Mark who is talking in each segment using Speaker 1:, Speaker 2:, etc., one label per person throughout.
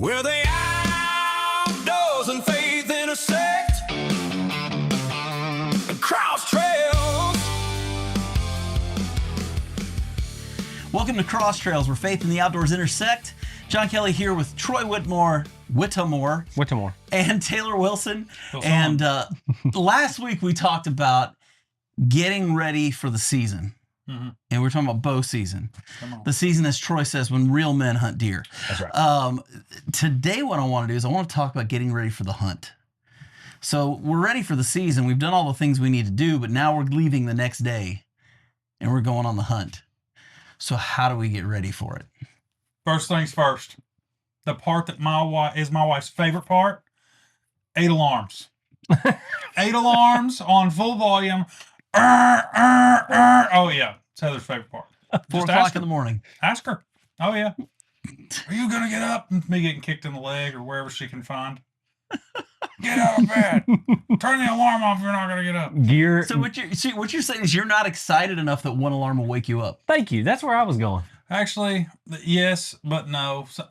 Speaker 1: Where the outdoors and faith intersect, cross trails.
Speaker 2: Welcome to Cross Trails, where faith and the outdoors intersect. John Kelley here with Troy Whitmore, and Taylor Wilson. And last week we talked about getting ready for the season. And we're talking about bow season. The season, as Troy says, when real men hunt deer.
Speaker 3: That's right.
Speaker 2: Today what I want to do is I want to talk about getting ready for the hunt. So we're ready for the season. We've done all the things we need to do, but now we're leaving the next day and we're going on the hunt. So how do we get ready for it?
Speaker 4: First things first. The part that my wife's favorite part, 8 alarms. 8 alarms on full volume. Oh, yeah. It's Heather's favorite part.
Speaker 2: 4 o'clock in the morning.
Speaker 4: Ask her. Oh, yeah. Are you going to get up? Me getting kicked in the leg or wherever she can find. Get out of bed. Turn the alarm off if you're not going to get up.
Speaker 3: Gear.
Speaker 2: So what you're saying is you're not excited enough that one alarm will wake you up.
Speaker 3: Thank you. That's where I was going.
Speaker 4: Actually, yes, but no. So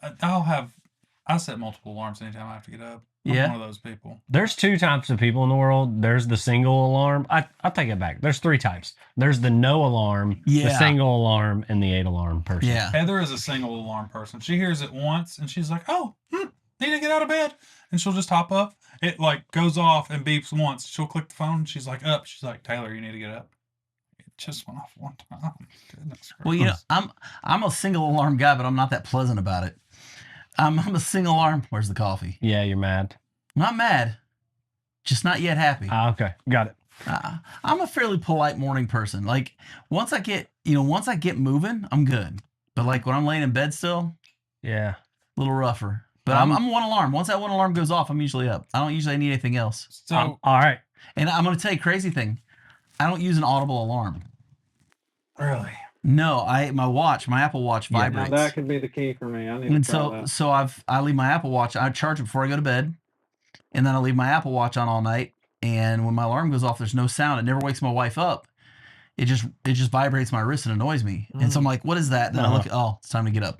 Speaker 4: I set multiple alarms anytime I have to get up. I'm one of those people.
Speaker 3: There's 2 types of people in the world. There's the single alarm. I take it back. There's 3 types. There's the no alarm, the single alarm, and the 8 alarm person.
Speaker 2: Yeah.
Speaker 4: Heather is a single alarm person. She hears it once and she's like, oh, need to get out of bed. And she'll just hop up. It like goes off and beeps once. She'll click the phone. She's like, up. She's like, Taylor, you need to get up. It just went off one time. Goodness
Speaker 2: Well, you know, I'm a single alarm guy, but I'm not that pleasant about it. I'm a single alarm. Where's the coffee?
Speaker 3: Yeah, you're mad.
Speaker 2: I'm not mad, just not yet happy.
Speaker 3: Okay, got it.
Speaker 2: I'm a fairly polite morning person. Like once I get moving, I'm good. But like when I'm laying in bed still,
Speaker 3: yeah,
Speaker 2: a little rougher. But I'm one alarm. Once that one alarm goes off, I'm usually up. I don't usually need anything else.
Speaker 4: So
Speaker 3: all right.
Speaker 2: And I'm going to tell you a crazy thing. I don't use an audible alarm.
Speaker 4: really?
Speaker 2: No, my Apple Watch vibrates.
Speaker 5: Now that could be the key for me. I need to try that.
Speaker 2: So I leave my Apple Watch. I charge it before I go to bed, and then I leave my Apple Watch on all night. And when my alarm goes off, there's no sound. It never wakes my wife up. It just vibrates my wrist and annoys me. And so I'm like, what is that? Then I look, it's time to get up.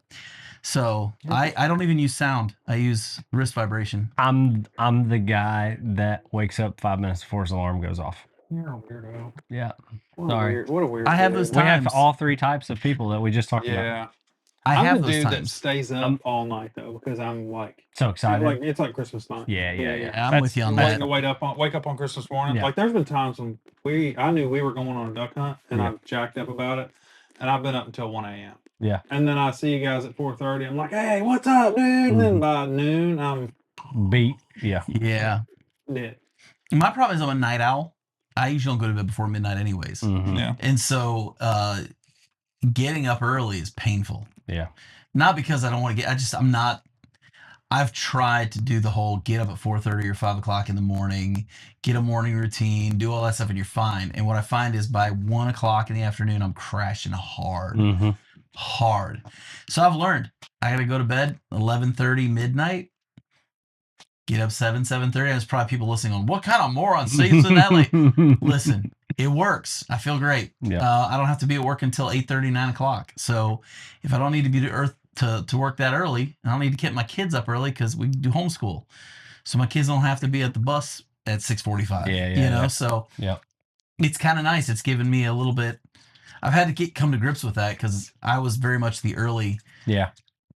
Speaker 2: So I don't even use sound. I use wrist vibration.
Speaker 3: I'm the guy that wakes up 5 minutes before his alarm goes off.
Speaker 5: You're a weirdo.
Speaker 3: Yeah.
Speaker 5: What
Speaker 3: Sorry.
Speaker 5: a weird
Speaker 2: I have
Speaker 5: kid.
Speaker 2: those
Speaker 3: We have
Speaker 2: times.
Speaker 3: all 3 types of people that we just talked about.
Speaker 4: Yeah.
Speaker 2: I
Speaker 5: I'm
Speaker 2: have
Speaker 5: the
Speaker 2: those
Speaker 5: dude that
Speaker 2: times.
Speaker 5: stays up all night though, because I'm like,
Speaker 3: So excited.
Speaker 5: it's like Christmas night.
Speaker 3: Yeah.
Speaker 2: I'm with you on
Speaker 4: Waiting
Speaker 2: that.
Speaker 4: to wake up on Christmas morning.
Speaker 3: Yeah.
Speaker 5: Like there's been times when I knew we were going on a duck hunt and I jacked up about it, and I've been up until 1 a.m.
Speaker 3: Yeah.
Speaker 5: And then I see you guys at 4:30. I'm like, hey, what's up, dude? And then by noon, I'm
Speaker 3: Beat. Yeah.
Speaker 2: Yeah.
Speaker 5: dead.
Speaker 2: My problem is I'm a night owl. I usually don't go to bed before midnight anyways.
Speaker 3: Mhm.
Speaker 4: Yeah.
Speaker 2: And so getting up early is painful.
Speaker 3: Yeah.
Speaker 2: Not because I don't want to I've tried to do the whole get up at 4:30 or 5 o'clock in the morning, get a morning routine, do all that stuff, and you're fine. And what I find is by 1 o'clock in the afternoon, I'm crashing hard.
Speaker 3: Mm-hmm.
Speaker 2: Hard. So I've learned I got to go to bed 11:30 midnight, get up 7:30. There's probably people listening on, what kind of moron sleeps in that late? Listen, it works. I feel great.
Speaker 3: Yeah.
Speaker 2: I don't have to be at work until 8:30, 9 o'clock. So if I don't need to be to earth to work that early, I don't need to get my kids up early because we do homeschool. So my kids don't have to be at the bus at 6:45.
Speaker 3: Yeah.
Speaker 2: So
Speaker 3: Yeah.
Speaker 2: it's kind of nice. It's given me a little bit. I've had to come to grips with that because I was very much the early.
Speaker 3: Yeah.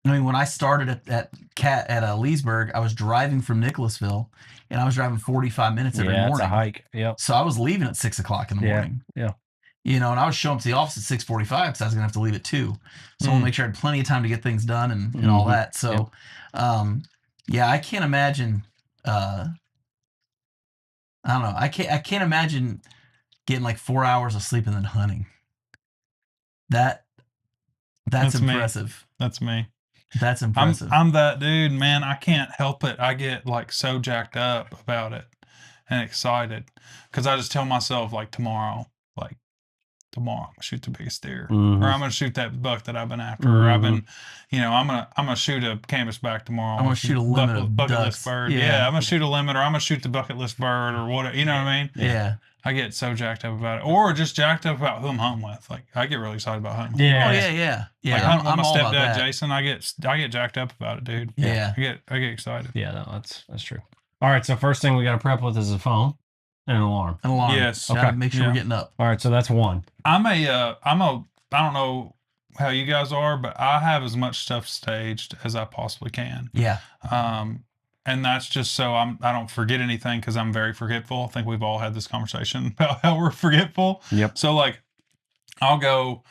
Speaker 2: I mean, when I started at Leesburg, I was driving from Nicholasville, and I was driving 45 minutes every morning.
Speaker 3: It's a hike. Yep.
Speaker 2: So I was leaving at 6 o'clock in the morning.
Speaker 3: Yeah.
Speaker 2: And I was showing up to the office at 6:45 because I was gonna have to leave at 2. So I want to make sure I had plenty of time to get things done and all that. So, I can't imagine. I don't know. I can't imagine getting like 4 hours of sleep and then hunting. That's impressive.
Speaker 4: That's me.
Speaker 2: That's impressive.
Speaker 4: I'm that dude, man. I can't help it. I get like so jacked up about it and excited because I just tell myself like tomorrow, like tomorrow I'm gonna shoot the biggest deer,
Speaker 3: Mhm.
Speaker 4: or I'm gonna shoot that buck that I've been after, or I've been, I'm gonna shoot a canvasback tomorrow.
Speaker 2: I'm gonna shoot a limit of
Speaker 4: bucket
Speaker 2: ducks.
Speaker 4: list bird.
Speaker 2: Yeah.
Speaker 4: I'm gonna shoot a limit, or I'm gonna shoot the bucket list bird, or whatever. You know what I mean?
Speaker 2: Yeah.
Speaker 4: I get so jacked up about it, or just jacked up about who I'm hunting with. Like I get really excited about hunting.
Speaker 3: Yeah.
Speaker 2: Oh yeah.
Speaker 4: Like hunting with my
Speaker 2: all about
Speaker 4: stepdad
Speaker 2: that.
Speaker 4: Jason, I get jacked up about it, dude.
Speaker 2: Yeah.
Speaker 4: I get excited.
Speaker 3: Yeah, no, that's true. All right, so first thing we got to prep with is a phone and an alarm.
Speaker 2: An alarm.
Speaker 4: Yes.
Speaker 2: Gotta
Speaker 3: Okay.
Speaker 2: make sure we're getting up.
Speaker 3: All right, so that's one.
Speaker 4: I don't know how you guys are, but I have as much stuff staged as I possibly can.
Speaker 2: Yeah.
Speaker 4: And that's just so I don't forget anything, because I'm very forgetful. I think we've all had this conversation about how we're forgetful.
Speaker 3: Yep.
Speaker 4: So like, I'll go,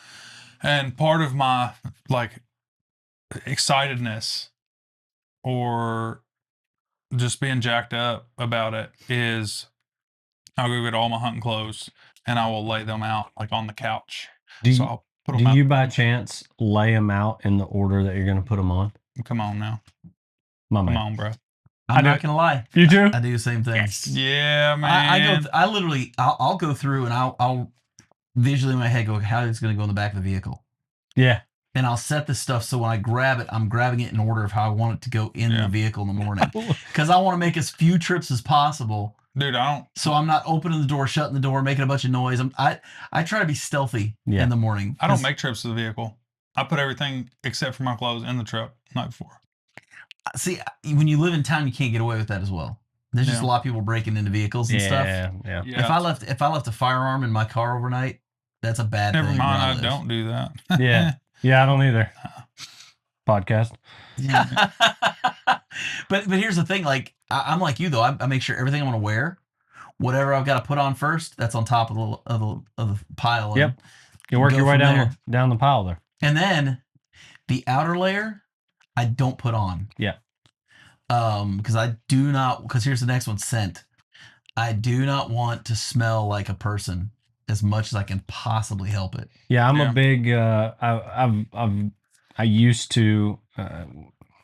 Speaker 4: and part of my like excitedness or just being jacked up about it is I'll go get all my hunting clothes and I will lay them out like on the couch. So I'll put them
Speaker 3: Do
Speaker 4: out.
Speaker 3: you by chance lay them out in the order that you're going to put them on?
Speaker 4: Come on now.
Speaker 3: My man.
Speaker 4: Come on, bro.
Speaker 2: I'm not gonna lie.
Speaker 3: You do?
Speaker 2: I do the same thing.
Speaker 4: Yeah, man.
Speaker 2: I'll go through and I'll visually in my head go how it's gonna go in the back of the vehicle.
Speaker 3: Yeah.
Speaker 2: And I'll set the stuff so when I grab it, I'm grabbing it in order of how I want it to go in the vehicle in the morning. Because I want to make as few trips as possible.
Speaker 4: Dude,
Speaker 2: So I'm not opening the door, shutting the door, making a bunch of noise. I try to be stealthy in the morning.
Speaker 4: I don't make trips to the vehicle. I put everything except for my clothes in the truck the night before.
Speaker 2: See, when you live in town, you can't get away with that as well. There's just a lot of people breaking into vehicles and stuff.
Speaker 3: Yeah.
Speaker 2: If I left a firearm in my car overnight, that's a bad thing.
Speaker 4: Never mind, I don't do that.
Speaker 3: Yeah. Yeah, I don't either. Podcast.
Speaker 2: But here's the thing, like I'm like you though. I make sure everything I'm gonna wear, whatever I've got to put on first, that's on top of the pile.
Speaker 3: Yep. You work your way down the pile there.
Speaker 2: And then the outer layer, I don't put on.
Speaker 3: Yeah.
Speaker 2: Because here's the next one, scent. I do not want to smell like a person as much as I can possibly help it.
Speaker 3: Yeah, I'm a big. I used to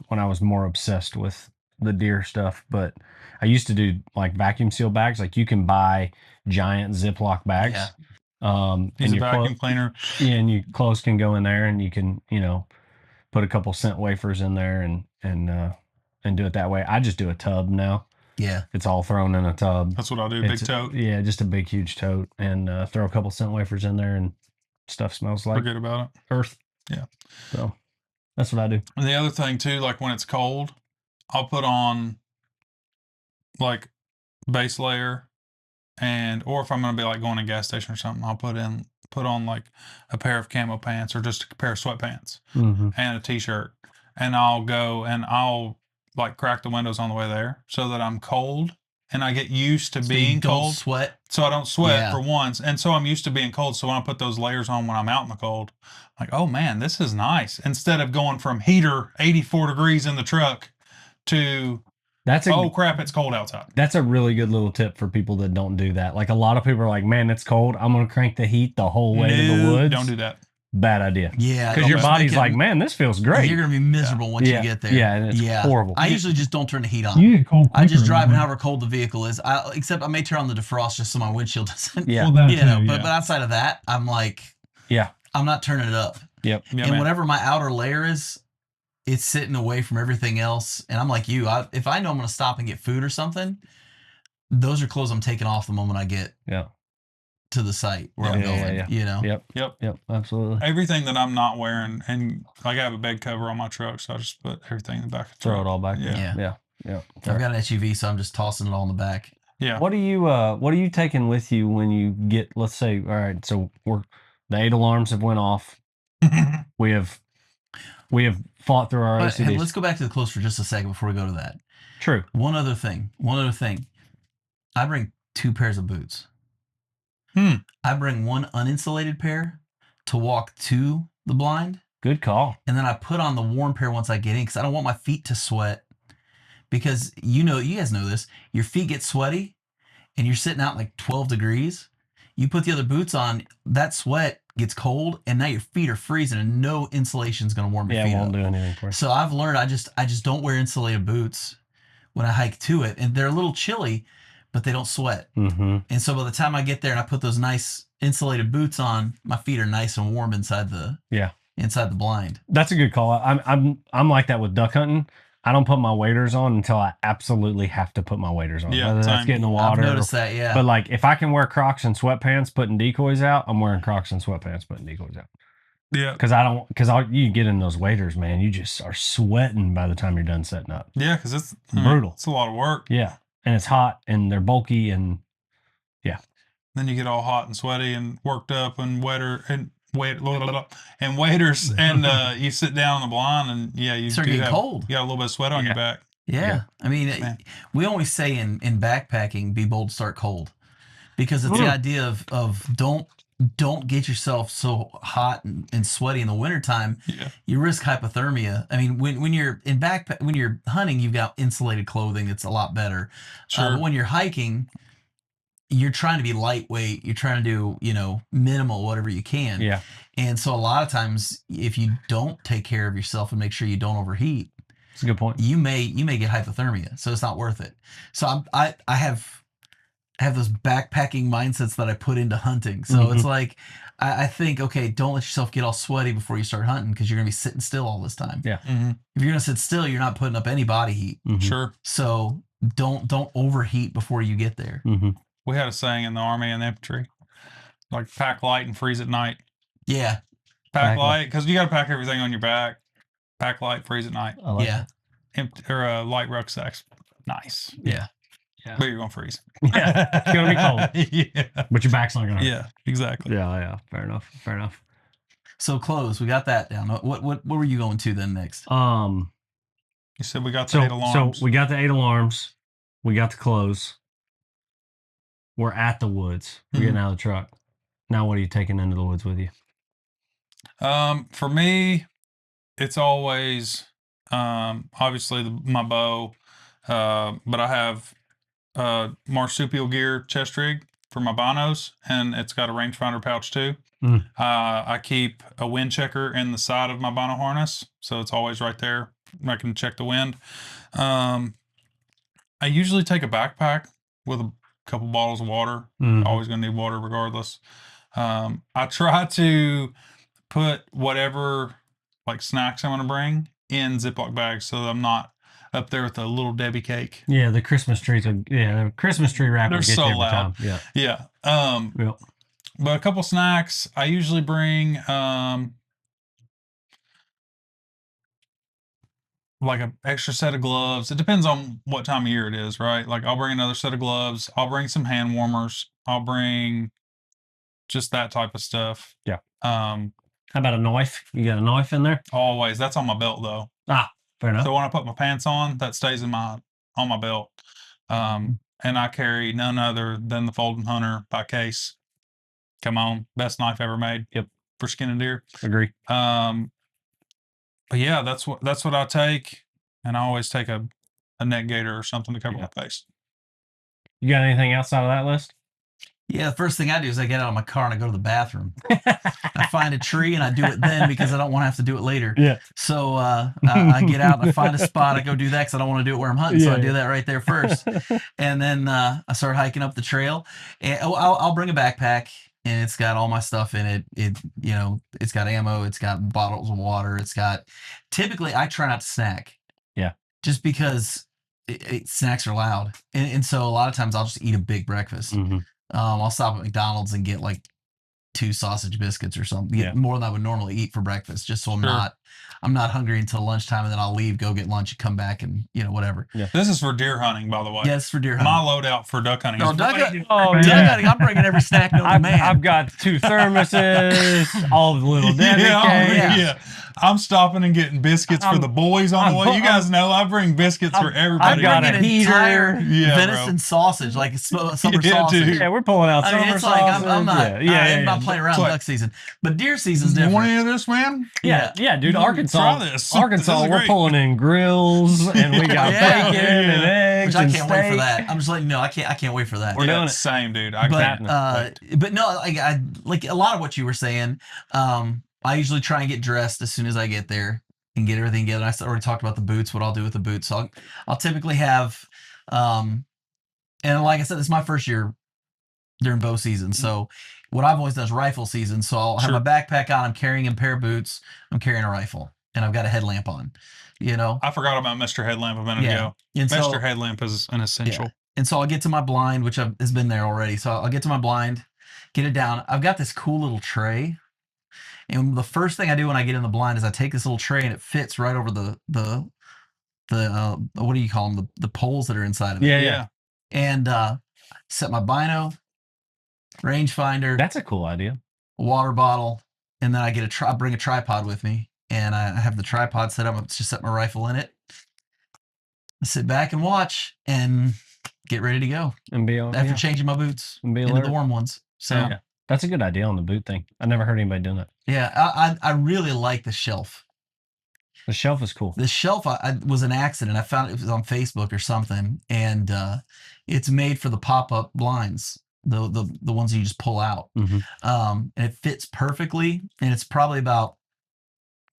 Speaker 3: when I was more obsessed with the deer stuff, but I used to do like vacuum seal bags. Like you can buy giant Ziploc bags.
Speaker 2: Yeah.
Speaker 4: Use a vacuum cleaner.
Speaker 3: Yeah, and your clothes can go in there, and you can put a couple scent wafers in there and do it that way. I just do a tub now.
Speaker 2: Yeah.
Speaker 3: It's all thrown in a tub.
Speaker 4: That's what I do. Big tote.
Speaker 3: Yeah, just a big, huge tote, and throw a couple scent wafers in there, and stuff smells like
Speaker 4: Forget about it.
Speaker 3: earth.
Speaker 4: Yeah.
Speaker 3: So that's what I do.
Speaker 4: And the other thing too, like when it's cold, I'll put on like base layer, or if I'm gonna be like going to a gas station or something, I'll put on like a pair of camo pants or just a pair of sweatpants and a t-shirt, and I'll go and I'll like crack the windows on the way there so that I'm cold and I get used to being cold.
Speaker 2: Sweat.
Speaker 4: So I don't sweat for once. And so I'm used to being cold. So when I put those layers on when I'm out in the cold, I'm like, oh man, this is nice. Instead of going from heater 84 degrees in the truck to oh crap, it's cold outside.
Speaker 3: That's a really good little tip for people that don't do that. Like a lot of people are like, man, it's cold. I'm going to crank the heat the whole way to the woods.
Speaker 4: Don't do that.
Speaker 3: Bad idea.
Speaker 2: Yeah.
Speaker 3: Because your body's like, man, this feels great.
Speaker 2: You're going to be miserable once you get there.
Speaker 3: Yeah, and it's horrible.
Speaker 2: I usually just don't turn the heat on.
Speaker 5: You get cold
Speaker 2: I just
Speaker 5: quicker,
Speaker 2: drive
Speaker 5: man.
Speaker 2: however cold the vehicle is. Except I may turn on the defrost just so my windshield doesn't.
Speaker 3: Yeah.
Speaker 5: Well, that
Speaker 2: You know,
Speaker 5: too,
Speaker 2: but outside of that, I'm like, I'm not turning it up.
Speaker 3: Yep.
Speaker 4: Yeah,
Speaker 2: And
Speaker 4: man.
Speaker 2: whatever my outer layer is, it's sitting away from everything else. And I'm like you. If I know I'm going to stop and get food or something, those are clothes I'm taking off the moment I get to the site where I'm going. You know?
Speaker 3: Yep. Absolutely.
Speaker 4: Everything that I'm not wearing, and like I have a bed cover on my truck, so I just put everything in the back of the truck.
Speaker 3: Throw it all back.
Speaker 2: Yeah.
Speaker 3: Yeah.
Speaker 2: I've got an SUV, so I'm just tossing it all in the back.
Speaker 4: Yeah.
Speaker 3: What are you taking with you when you get, let's say, all right, so the 8 alarms have went off. we have fought through our OCDs.
Speaker 2: Hey, let's go back to the clothes for just a second before we go to that.
Speaker 3: True.
Speaker 2: One other thing. I bring 2 pairs of boots. I bring one uninsulated pair to walk to the blind.
Speaker 3: Good call.
Speaker 2: And then I put on the warm pair once I get in because I don't want my feet to sweat. Because you guys know this, your feet get sweaty and you're sitting out like 12 degrees. You put the other boots on, that sweat gets cold, and now your feet are freezing, and no insulation is going to warm your feet
Speaker 3: it
Speaker 2: up.
Speaker 3: won't do anything for you.
Speaker 2: So I've learned I just don't wear insulated boots when I hike to it, and they're a little chilly, but they don't sweat.
Speaker 3: Mm-hmm.
Speaker 2: And so by the time I get there and I put those nice insulated boots on, my feet are nice and warm inside the blind.
Speaker 3: That's a good call. I'm like that with duck hunting. I don't put my waders on until I absolutely have to put my waders on.
Speaker 4: Yeah,
Speaker 3: Whether that's
Speaker 4: same.
Speaker 3: getting the water.
Speaker 2: I've noticed that, yeah.
Speaker 3: But like if I can wear Crocs and sweatpants putting decoys out, I'm wearing Crocs and sweatpants putting decoys out.
Speaker 4: Yeah.
Speaker 3: Because you get in those waders, man, you just are sweating by the time you're done setting up.
Speaker 4: Yeah, because it's
Speaker 3: brutal.
Speaker 4: It's a lot of work.
Speaker 3: Yeah. And it's hot and they're bulky and
Speaker 4: Then you get all hot and sweaty and worked up and waders and you sit down on the blind and you
Speaker 2: start getting cold.
Speaker 4: You got a little bit of sweat on your back.
Speaker 2: Yeah. I mean, we always say in backpacking, be bold, start cold, because it's the idea of don't get yourself so hot and sweaty in the wintertime.
Speaker 4: Yeah.
Speaker 2: You risk hypothermia. I mean, when you're when you're hunting, you've got insulated clothing. It's a lot better.
Speaker 4: Sure.
Speaker 2: But when you're hiking, you're trying to be lightweight. You're trying to do, minimal, whatever you can.
Speaker 3: yeah.
Speaker 2: And so a lot of times, if you don't take care of yourself and make sure you don't overheat,
Speaker 3: It's a good point.
Speaker 2: you may get hypothermia. So it's not worth it. So I have those backpacking mindsets that I put into hunting. So it's like, I think, okay, don't let yourself get all sweaty before you start hunting, because you're going to be sitting still all this time.
Speaker 3: Yeah.
Speaker 4: Mm-hmm.
Speaker 2: If you're going to sit still, you're not putting up any body heat.
Speaker 3: Mhm.
Speaker 4: Sure.
Speaker 2: So don't overheat before you get there.
Speaker 3: Mhm.
Speaker 4: We had a saying in the Army and the infantry, like pack light and freeze at night.
Speaker 2: Yeah.
Speaker 4: Pack light, because you got to pack everything on your back. Pack light, freeze at night.
Speaker 3: I like
Speaker 2: Yeah.
Speaker 4: Light rucksacks. Nice.
Speaker 2: Yeah.
Speaker 4: But you're going to freeze.
Speaker 3: Yeah. It's going to be cold.
Speaker 4: Yeah.
Speaker 3: But your back's not going to hurt.
Speaker 4: Yeah, exactly.
Speaker 3: Yeah. Fair enough.
Speaker 2: So clothes, we got that down. What were you going to then next?
Speaker 4: You said we got the 8 alarms.
Speaker 3: So we got the 8 alarms. We got the clothes. We're at the woods. We're getting out of the truck. Now, what are you taking into the woods with you?
Speaker 4: For me, it's always obviously my bow, but I have marsupial gear chest rig for my binos, and it's got a rangefinder pouch too. I keep a wind checker in the side of my bino harness, so it's always right there. I can check the wind. I usually take a backpack with a couple bottles of water. Always gonna need water regardless. I try to put whatever like snacks I'm gonna bring in Ziploc bags, so that I'm not up there with a little Debbie cake.
Speaker 3: Yeah, the Christmas trees. The Christmas tree wrapper
Speaker 4: They're
Speaker 3: gets
Speaker 4: so
Speaker 3: you every
Speaker 4: loud.
Speaker 3: time. Yeah.
Speaker 4: Yeah. But a couple snacks. I usually bring like an extra set of gloves. It depends on what time of year it is, right? Like I'll bring another set of gloves. I'll bring some hand warmers. I'll bring just that type of stuff.
Speaker 3: Yeah.
Speaker 4: How
Speaker 3: about a knife? You got a knife in there?
Speaker 4: Always. That's on my belt though.
Speaker 3: Fair enough.
Speaker 4: So when I put my pants on, that stays on my belt. And I carry none other than the Folding Hunter by Case. Camo, best knife ever made.
Speaker 3: Yep.
Speaker 4: For skinning deer.
Speaker 3: Agree.
Speaker 4: But yeah, that's what I take, and I always take a neck gaiter or something to cover my face.
Speaker 3: You got anything outside of that list?
Speaker 2: Yeah, the first thing I do is I get out of my car and I go to the bathroom. I find a tree and I do it then because I don't want to have to do it later.
Speaker 3: Yeah.
Speaker 2: So I get out and I find a spot. I go do that because I don't want to do it where I'm hunting. So I do that right there first. And then I start hiking up the trail. And I'll bring a backpack, and it's got all my stuff in it. It's got ammo. It's got bottles of water. It's got. Typically, I try not to snack.
Speaker 3: Yeah.
Speaker 2: Just because snacks are loud, and so a lot of times I'll just eat a big breakfast.
Speaker 3: Mm-hmm.
Speaker 2: I'll stop at McDonald's and get like 2 sausage biscuits or something. Get more than I would normally eat for breakfast, just so I'm not hungry until lunchtime, and then I'll leave, go get lunch, and come back, and whatever.
Speaker 4: Yeah. This is for deer hunting, by the way.
Speaker 2: Yes, for deer hunting.
Speaker 4: My loadout for duck hunting.
Speaker 2: Duck hunting. I'm bringing every snack known to man.
Speaker 3: I've got 2 thermoses, all the little Debbie cakes.
Speaker 4: Yeah. I'm stopping and getting biscuits for the boys on the way. You guys know I bring biscuits for everybody.
Speaker 3: I've got a heater.
Speaker 2: Venison sausage, like summer sausage.
Speaker 3: Dude. Yeah, we're pulling out summer
Speaker 2: it's
Speaker 3: sausage.
Speaker 2: Like I'm not playing around
Speaker 4: like,
Speaker 2: duck season. But deer season's different.
Speaker 4: You want any of this, man?
Speaker 3: Yeah, dude. Arkansas.
Speaker 4: Try this.
Speaker 3: Arkansas, we're pulling in grills, and we got bacon and eggs.
Speaker 2: Which I can't wait for that. I'm just letting you know, I can't wait for that.
Speaker 4: We're doing it. Same, dude.
Speaker 2: But no, I like a lot of what you were saying. I usually try and get dressed as soon as I get there and get everything together. I already talked about the boots, what I'll do with the boots. So I'll typically have, and And like I said, this is my first year during bow season. So what I've always done is rifle season. So I'll have my backpack on. I'm carrying a pair of boots. I'm carrying a rifle, and I've got a headlamp on.
Speaker 4: I forgot about Mr. Headlamp a minute ago.
Speaker 2: And
Speaker 4: Mr. Headlamp is an essential.
Speaker 2: Yeah. And so I'll get to my blind, which has been there already. So I'll get to my blind, get it down. I've got this cool little tray. And the first thing I do when I get in the blind is I take this little tray and it fits right over the what do you call them? The poles that are inside of it.
Speaker 4: Yeah.
Speaker 2: And set my bino, rangefinder.
Speaker 3: That's a cool idea.
Speaker 2: A water bottle, and then I bring a tripod with me, and I have the tripod set up. I just set my rifle in it. I sit back and watch and get ready to go.
Speaker 3: And be on
Speaker 2: after changing my boots into the warm ones. So
Speaker 3: that's a good idea on the boot thing. I never heard anybody doing that.
Speaker 2: Yeah, I really like the shelf.
Speaker 3: The shelf is cool.
Speaker 2: The shelf I was an accident. I found it was on Facebook or something, and it's made for the pop-up blinds, the ones you just pull out. And it fits perfectly, and it's probably about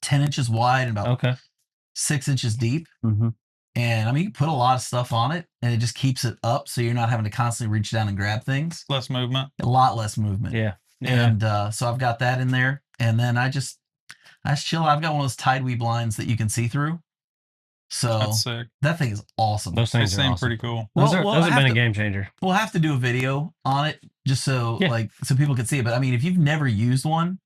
Speaker 2: 10 inches wide and about 6 inches deep. And I mean, you can put a lot of stuff on it, and it just keeps it up, so you're not having to constantly reach down and grab things.
Speaker 4: Less movement.
Speaker 2: A lot less movement.
Speaker 3: Yeah.
Speaker 2: And so I've got that in there, and then I just chill. I've got one of those tide weave blinds that you can see through. So
Speaker 4: that's sick.
Speaker 2: That thing is awesome.
Speaker 3: Those things
Speaker 4: seem
Speaker 3: awesome.
Speaker 4: Pretty cool.
Speaker 3: Those have been a game changer.
Speaker 2: We'll have to do a video on it just so so people can see it. But I mean, if you've never used one,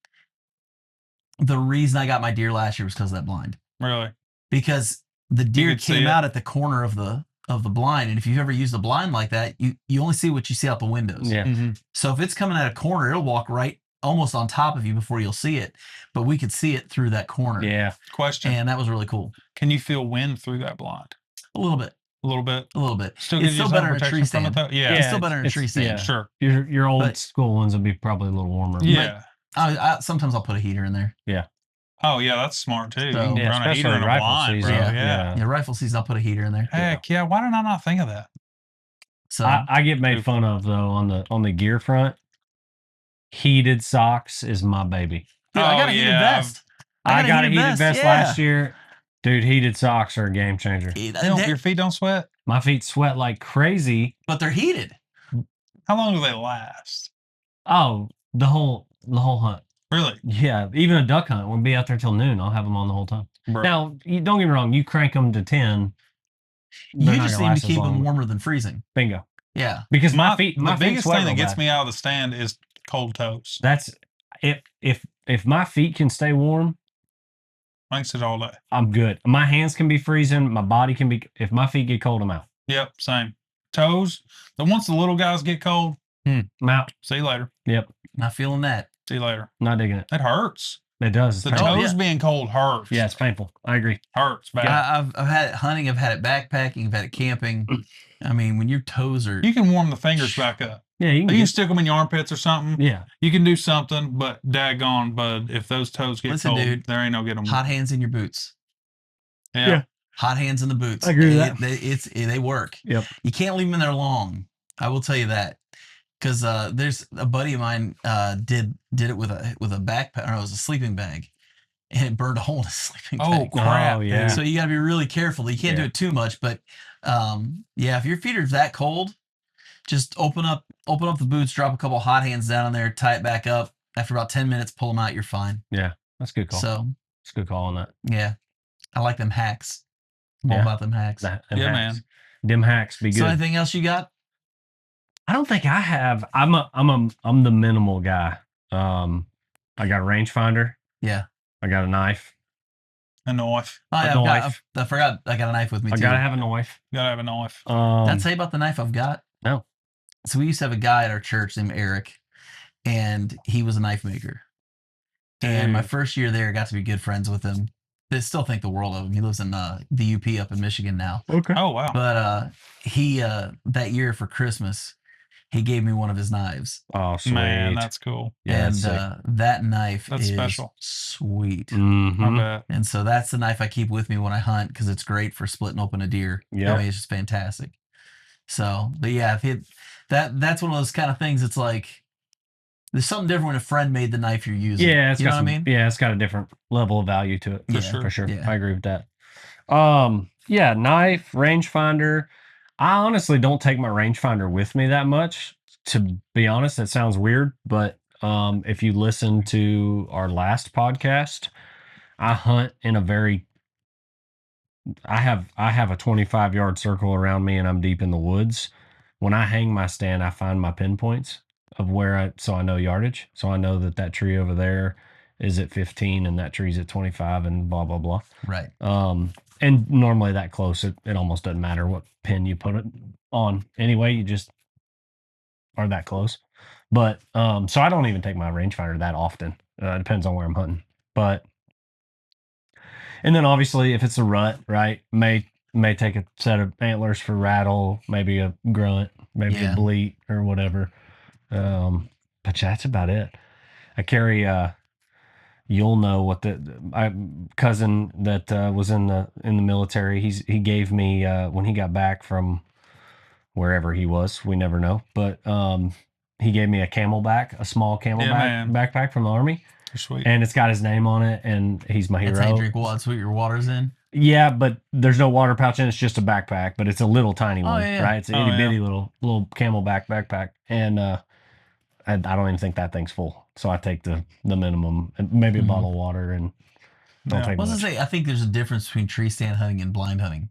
Speaker 2: the reason I got my deer last year was because of that blind.
Speaker 4: Really?
Speaker 2: Because the deer came out at the corner of the blind, and if you've ever used a blind like that, you only see what you see out the windows.
Speaker 3: Yeah.
Speaker 2: So if it's coming at a corner, it'll walk right almost on top of you before you'll see it, but we could see it through that corner.
Speaker 3: Yeah.
Speaker 4: Question.
Speaker 2: And that was really cool.
Speaker 4: Can you feel wind through that blind?
Speaker 2: A little bit.
Speaker 4: A little bit.
Speaker 2: A little bit.
Speaker 4: Still
Speaker 2: it's still better in a tree stand.
Speaker 4: Yeah.
Speaker 2: It's still better in a tree stand.
Speaker 3: Yeah.
Speaker 4: Sure.
Speaker 3: Your old school ones would be probably a little warmer.
Speaker 4: Yeah.
Speaker 2: Sometimes I'll put a heater in there.
Speaker 3: Yeah.
Speaker 4: Oh yeah, that's smart too.
Speaker 2: So,
Speaker 4: you can run a heater in a blind, bro.
Speaker 2: Yeah, rifle season, I'll put a heater in there.
Speaker 4: Heck yeah. Why did I not think of that?
Speaker 2: So
Speaker 3: I get made fun of though on the gear front. Heated socks is my baby.
Speaker 2: Dude, I got a heated vest.
Speaker 3: I got a heated vest last year. Dude, heated socks are a game changer.
Speaker 4: Your feet don't sweat?
Speaker 3: My feet sweat like crazy.
Speaker 2: But they're heated.
Speaker 4: How long do they last?
Speaker 3: Oh, the whole hunt.
Speaker 4: Really?
Speaker 3: Yeah, even a duck hunt. We'll be out there till noon. I'll have them on the whole time.
Speaker 4: Bro.
Speaker 3: Now, don't get me wrong. You crank them to 10.
Speaker 2: You just seem to keep them warmer than freezing.
Speaker 3: Bingo.
Speaker 2: Yeah.
Speaker 3: Because my feet,
Speaker 4: the biggest thing that gets me out of the stand is cold toes.
Speaker 3: That's if my feet can stay warm,
Speaker 4: I can sit all day.
Speaker 3: I'm good. My hands can be freezing. My body can be. If my feet get cold, I'm out.
Speaker 4: Yep, same. Toes. Once the little guys get cold,
Speaker 3: I'm out.
Speaker 4: See you later.
Speaker 3: Yep.
Speaker 2: Not feeling that.
Speaker 4: See you later.
Speaker 3: Not digging it.
Speaker 4: It hurts.
Speaker 3: It does.
Speaker 4: The toes being cold hurts.
Speaker 3: Yeah, it's painful. I agree.
Speaker 4: Hurts bad.
Speaker 2: I've had it hunting. I've had it backpacking. I've had it camping. I mean, when your toes are...
Speaker 4: You can warm the fingers back up.
Speaker 3: Yeah, you
Speaker 4: can stick them in your armpits or something.
Speaker 3: Yeah.
Speaker 4: You can do something, but daggone, bud, if those toes get cold,
Speaker 2: dude,
Speaker 4: there ain't no getting them.
Speaker 2: Hot hands in your boots.
Speaker 4: Yeah.
Speaker 2: Hot hands in the boots.
Speaker 3: I agree with that.
Speaker 2: They work.
Speaker 3: Yep.
Speaker 2: You can't leave them in there long. I will tell you that. Because there's a buddy of mine did it with a backpack, or it was a sleeping bag, and it burned a hole in his sleeping bag.
Speaker 4: Oh crap!
Speaker 3: Oh, yeah.
Speaker 2: So you got to be really careful. You can't do it too much, but if your feet are that cold, just open up the boots, drop a couple hot hands down in there, tie it back up. After about 10 minutes, pull them out. You're fine.
Speaker 3: Yeah, that's a good call.
Speaker 2: So
Speaker 3: it's a good call on that.
Speaker 2: Yeah, I like them hacks. I'm all about them hacks.
Speaker 3: Man. Them hacks be good.
Speaker 2: So anything else you got?
Speaker 3: I don't think I have. I'm the minimal guy. I got a rangefinder.
Speaker 2: Yeah.
Speaker 3: I got a knife.
Speaker 4: A knife.
Speaker 2: Oh, yeah, I forgot. I got a knife with me too.
Speaker 3: I gotta have a knife.
Speaker 4: Gotta have a knife.
Speaker 2: Did I tell you about the knife I've got?
Speaker 3: No.
Speaker 2: So we used to have a guy at our church named Eric, and he was a knife maker. And my first year there, I got to be good friends with him. They still think the world of him. He lives in the UP up in Michigan now.
Speaker 3: Okay.
Speaker 4: Oh wow.
Speaker 2: But he that year for Christmas, he gave me one of his knives.
Speaker 3: Oh, sweet.
Speaker 4: Man, that's cool.
Speaker 3: Yeah,
Speaker 2: and that knife
Speaker 4: that's
Speaker 2: is
Speaker 4: special.
Speaker 2: Sweet.
Speaker 3: Mm-hmm.
Speaker 4: I bet.
Speaker 2: And so that's the knife I keep with me when I hunt because it's great for splitting open a deer.
Speaker 3: Yeah,
Speaker 2: I mean, it's just fantastic. So, but yeah, that's one of those kind of things. It's like there's something different when a friend made the knife you're using.
Speaker 3: Yeah,
Speaker 2: you know what I mean?
Speaker 3: Yeah, it's got a different level of value to it. For sure.
Speaker 2: Yeah.
Speaker 3: I agree with that. Yeah, knife, rangefinder. I honestly don't take my rangefinder with me that much. To be honest, that sounds weird, but if you listen to our last podcast, I hunt in a very I have a 25-yard circle around me and I'm deep in the woods. When I hang my stand, I find my pinpoints of so I know yardage. So I know that tree over there is at 15 and that tree's at 25 and blah blah blah.
Speaker 2: Right.
Speaker 3: And normally that close, it almost doesn't matter what pin you put it on. Anyway, you just are that close. But so I don't even take my rangefinder that often. It depends on where I'm hunting. But and then obviously if it's a rut, right, may take a set of antlers for rattle, maybe a grunt, maybe a bleat or whatever. But that's about it. I carry you'll know what my cousin that was in the military, he gave me when he got back from wherever he was, we never know, but he gave me a camelback, a small camelback backpack from the Army.
Speaker 4: Sweet.
Speaker 3: And it's got his name on it, and he's my hero.
Speaker 2: That's how you drink water. That's what your water's in.
Speaker 3: Yeah, but there's no water pouch in. It's just a backpack, but it's a little tiny one,
Speaker 2: yeah.
Speaker 3: right? It's an itty bitty little camelback backpack, and I don't even think that thing's full. So I take the minimum, and maybe a bottle of water, and don't take much.
Speaker 2: I think there's a difference between tree stand hunting and blind hunting.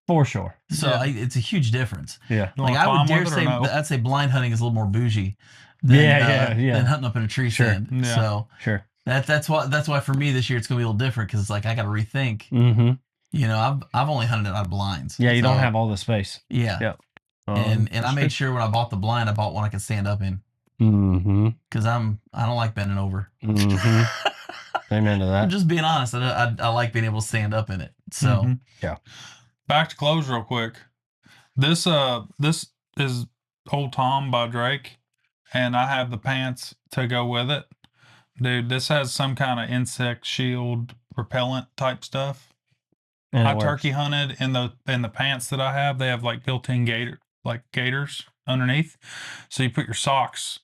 Speaker 3: For sure.
Speaker 2: So it's a huge difference.
Speaker 3: Yeah.
Speaker 2: Like I would dare say, I'd say blind hunting is a little more bougie than hunting up in a tree stand.
Speaker 3: Yeah.
Speaker 2: So
Speaker 3: sure.
Speaker 2: That's why for me this year it's gonna be a little different because it's like I got to rethink.
Speaker 3: Mm-hmm.
Speaker 2: You know, I've only hunted it out of blinds.
Speaker 3: Yeah, you don't have all the space.
Speaker 2: Yeah.
Speaker 3: Yep.
Speaker 2: And I made sure when I bought the blind, I bought one I could stand up in.
Speaker 3: Mm-hmm.
Speaker 2: Because I don't like bending over.
Speaker 3: Mm-hmm. Amen to that.
Speaker 2: I'm just being honest. I like being able to stand up in it. So
Speaker 3: yeah.
Speaker 4: Back to clothes real quick. This is Old Tom by Drake, and I have the pants to go with it. Dude, this has some kind of insect shield repellent type stuff.
Speaker 3: And
Speaker 4: I turkey hunted in the pants that I have. They have like built-in gators underneath. So you put your socks,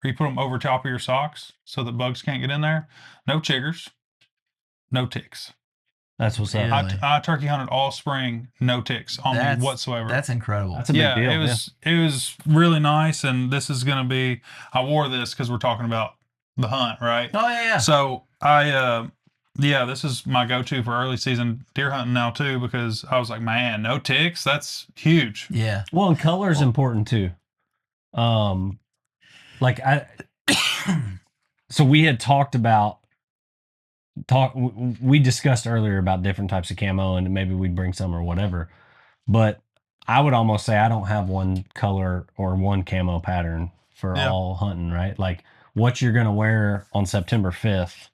Speaker 4: or you put them over top of your socks so that bugs can't get in there. No chiggers, no ticks.
Speaker 3: That's what's up.
Speaker 4: I turkey hunted all spring, no ticks on me whatsoever.
Speaker 2: That's incredible.
Speaker 3: That's a big deal.
Speaker 4: It was really nice, and this is gonna be. I wore this because we're talking about the hunt, right?
Speaker 2: Oh yeah.
Speaker 4: So this is my go-to for early season deer hunting now too, because I was like, man, no ticks, that's huge.
Speaker 2: Yeah.
Speaker 3: Well, and color is important too. Like so we had we discussed earlier about different types of camo, and maybe we'd bring some or whatever. But I would almost say I don't have one color or one camo pattern for all hunting, right? Like what you're gonna wear on September 5th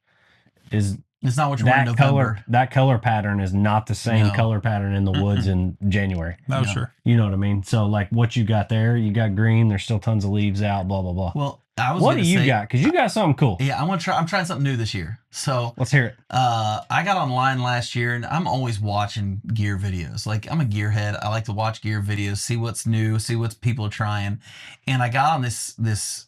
Speaker 3: is
Speaker 2: it's not what you're wearing in November.
Speaker 3: That color pattern is not the same color pattern in the woods in January.
Speaker 4: No, sure.
Speaker 3: You know what I mean? So like what you got there, you got green, there's still tons of leaves out, blah, blah, blah.
Speaker 2: Well,
Speaker 3: what do you got? Because you got something cool.
Speaker 2: Yeah, I'm trying something new this year. So
Speaker 3: let's hear it.
Speaker 2: I got online last year, and I'm always watching gear videos. Like I'm a gearhead. I like to watch gear videos, see what's new, see what people are trying. And I got on this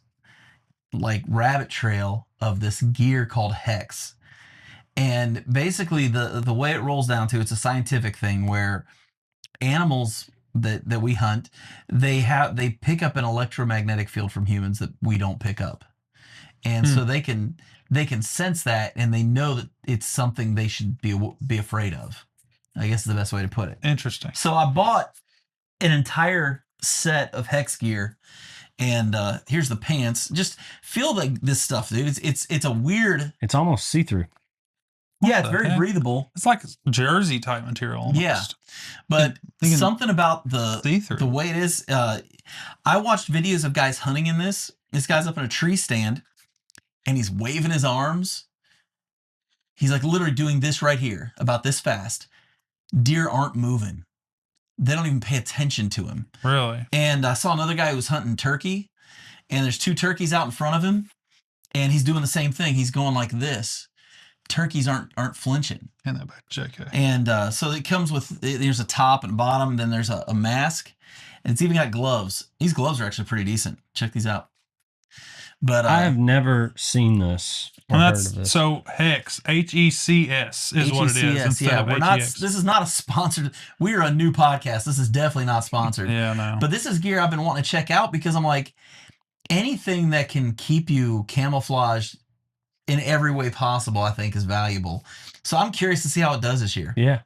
Speaker 2: like rabbit trail of this gear called Hex. And basically the way it rolls down to, it's a scientific thing where animals that we hunt, they pick up an electromagnetic field from humans that we don't pick up. And so they can sense that, and they know that it's something they should be afraid of. I guess is the best way to put it.
Speaker 4: Interesting.
Speaker 2: So I bought an entire set of Hex gear, and here's the pants. Just feel like this stuff, dude. It's a weird.
Speaker 3: It's almost see-through.
Speaker 2: Yeah, it's very breathable.
Speaker 4: It's like jersey type material almost.
Speaker 2: Yeah, but something about the way it is. I watched videos of guys hunting in this. This guy's up in a tree stand, and he's waving his arms. He's like literally doing this right here, about this fast. Deer aren't moving. They don't even pay attention to him.
Speaker 4: Really?
Speaker 2: And I saw another guy who was hunting turkey, and there's two turkeys out in front of him, and he's doing the same thing. He's going like this. Turkeys aren't flinching.
Speaker 4: And that back, JK.
Speaker 2: And so it comes with, there's a top and bottom, then there's a mask, and it's even got gloves. These gloves are actually pretty decent. Check these out. But
Speaker 3: I have never seen this or
Speaker 4: And
Speaker 3: heard
Speaker 4: that's
Speaker 3: of this.
Speaker 4: so Hex, HECS is what it is
Speaker 2: HECS,
Speaker 4: instead
Speaker 2: yeah,
Speaker 4: of
Speaker 2: we're not.
Speaker 4: HEX.
Speaker 2: This is not a sponsored. We are a new podcast. This is definitely not sponsored.
Speaker 4: Yeah, no.
Speaker 2: But this is gear I've been wanting to check out because I'm like, anything that can keep you camouflaged in every way possible, I think is valuable. So I'm curious to see how it does this year.
Speaker 3: Yeah.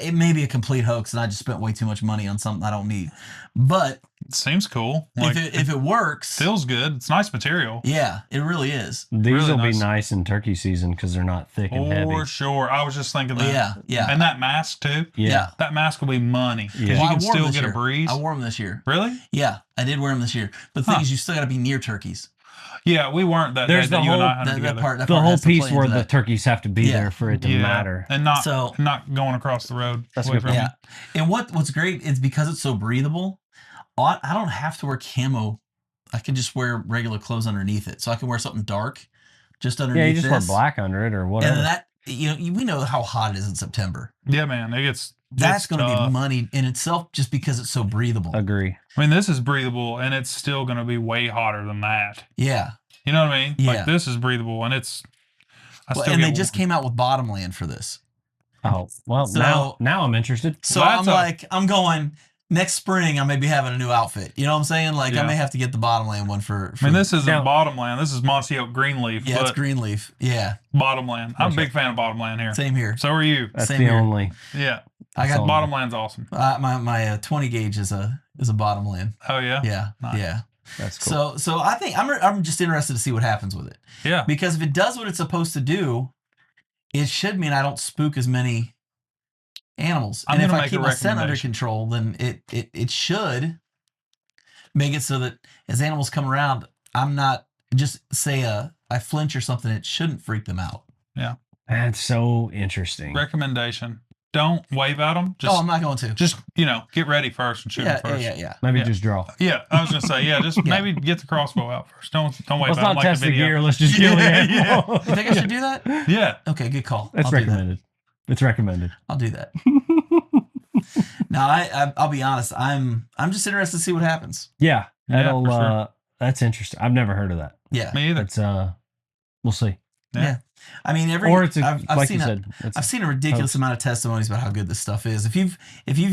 Speaker 2: It may be a complete hoax, and I just spent way too much money on something I don't need. But
Speaker 4: It seems cool. Like,
Speaker 2: if it works,
Speaker 4: feels good. It's nice material.
Speaker 2: yeah, it really is.
Speaker 3: These
Speaker 4: Really
Speaker 3: will
Speaker 4: nice.
Speaker 3: be nice in turkey season because they're not thick and heavy.
Speaker 4: For sure. I was just thinking that.
Speaker 2: Yeah.
Speaker 4: And that mask too.
Speaker 2: Yeah.
Speaker 4: That mask will be money. Because
Speaker 3: Yeah.
Speaker 4: you
Speaker 2: Well, I
Speaker 4: can
Speaker 2: wore 'em
Speaker 4: still
Speaker 2: this
Speaker 4: get
Speaker 2: year.
Speaker 4: a breeze.
Speaker 2: I wore them this year.
Speaker 4: Really?
Speaker 2: Yeah, I did wear them this year. But the thing is, you still got to be near turkeys.
Speaker 4: Yeah, we weren't that
Speaker 3: There's
Speaker 4: day that
Speaker 3: the
Speaker 4: you and I
Speaker 3: whole-
Speaker 4: hunted together.
Speaker 2: That
Speaker 3: The
Speaker 2: part
Speaker 3: whole
Speaker 2: has to
Speaker 3: piece
Speaker 2: play
Speaker 3: where
Speaker 2: into
Speaker 3: the
Speaker 2: that.
Speaker 3: turkeys have to be
Speaker 2: Yeah.
Speaker 3: there for it to matter.
Speaker 4: And not
Speaker 2: So-
Speaker 4: not going across the road.
Speaker 3: That's a
Speaker 4: away
Speaker 3: good
Speaker 4: from
Speaker 3: point.
Speaker 2: Yeah, and what's great is because it's so breathable. I don't have to wear camo. I can just wear regular clothes underneath it, so I can wear something dark just underneath.
Speaker 3: Yeah, you just wear
Speaker 2: this.
Speaker 3: black under it or whatever.
Speaker 2: And that we know how hot it is in September.
Speaker 4: Yeah, man. It gets.
Speaker 2: That's going to be
Speaker 4: tough.
Speaker 2: money in itself just because it's so breathable.
Speaker 3: Agree.
Speaker 4: I mean, this is breathable, and it's still going to be way hotter than that.
Speaker 2: Yeah.
Speaker 4: You know what I mean?
Speaker 2: Yeah.
Speaker 4: Like this is breathable, and it's.
Speaker 2: And they just came out with Bottomland for this.
Speaker 3: Oh, well,
Speaker 2: So-
Speaker 3: now I'm interested.
Speaker 2: So I'm going next spring. I may be having a new outfit. You know what I'm saying? Like I
Speaker 4: Yeah.
Speaker 2: may have to get the Bottomland one for.
Speaker 4: I mean, this isn't
Speaker 3: Now-
Speaker 4: Bottomland. This is Mossy Oak Greenleaf.
Speaker 2: Yeah, it's
Speaker 4: but
Speaker 2: Greenleaf. Yeah,
Speaker 4: Bottomland. I'm a big fan of Bottomland here.
Speaker 2: same here.
Speaker 4: So are you?
Speaker 3: That's
Speaker 2: same
Speaker 3: the
Speaker 2: here.
Speaker 3: only.
Speaker 4: Yeah.
Speaker 2: I got
Speaker 3: So-
Speaker 4: Bottomland's awesome.
Speaker 2: my 20 gauge is a Bottomland.
Speaker 4: Oh yeah.
Speaker 2: Yeah,
Speaker 4: Nice.
Speaker 2: yeah.
Speaker 3: That's cool.
Speaker 2: So I think I'm just interested to see what happens with it
Speaker 4: Yeah.
Speaker 2: because if it does what it's supposed to do, it should mean I don't spook as many animals.
Speaker 4: I'm
Speaker 2: And if
Speaker 4: gonna
Speaker 2: I
Speaker 4: make
Speaker 2: keep
Speaker 4: a
Speaker 2: my scent under
Speaker 4: recommendation.
Speaker 2: control, then it should make it so that as animals come around, I'm not just say I flinch or something. It shouldn't freak them out.
Speaker 3: That's so interesting.
Speaker 4: Recommendation: don't wave at them. Just,
Speaker 2: I'm not going to.
Speaker 4: just get ready first and shoot
Speaker 2: yeah,
Speaker 4: them first.
Speaker 2: yeah.
Speaker 3: Maybe
Speaker 4: Yeah.
Speaker 3: just draw.
Speaker 4: Yeah, I was gonna say, just maybe get the crossbow out first. Don't wave
Speaker 3: Let's
Speaker 4: at them
Speaker 3: not
Speaker 4: like
Speaker 3: test
Speaker 4: the
Speaker 3: the
Speaker 4: video.
Speaker 3: gear. Let's just kill the animal.
Speaker 2: You think I should do that?
Speaker 4: Yeah,
Speaker 2: Okay, good call.
Speaker 3: It's
Speaker 2: I'll do that.
Speaker 3: recommended. It's recommended.
Speaker 2: I'll do that. Now, I'll be honest. I'm just interested to see what happens.
Speaker 3: Yeah,
Speaker 4: Yeah,
Speaker 3: that'll.
Speaker 4: for sure.
Speaker 3: That's interesting. I've never heard of that.
Speaker 2: Yeah,
Speaker 4: me either.
Speaker 3: It's we'll see.
Speaker 2: yeah. I mean,
Speaker 3: Or it's
Speaker 2: I've
Speaker 3: like
Speaker 2: seen
Speaker 3: you said. It's
Speaker 2: I've seen a ridiculous
Speaker 3: hoax.
Speaker 2: amount of testimonies about how good this stuff is. If you've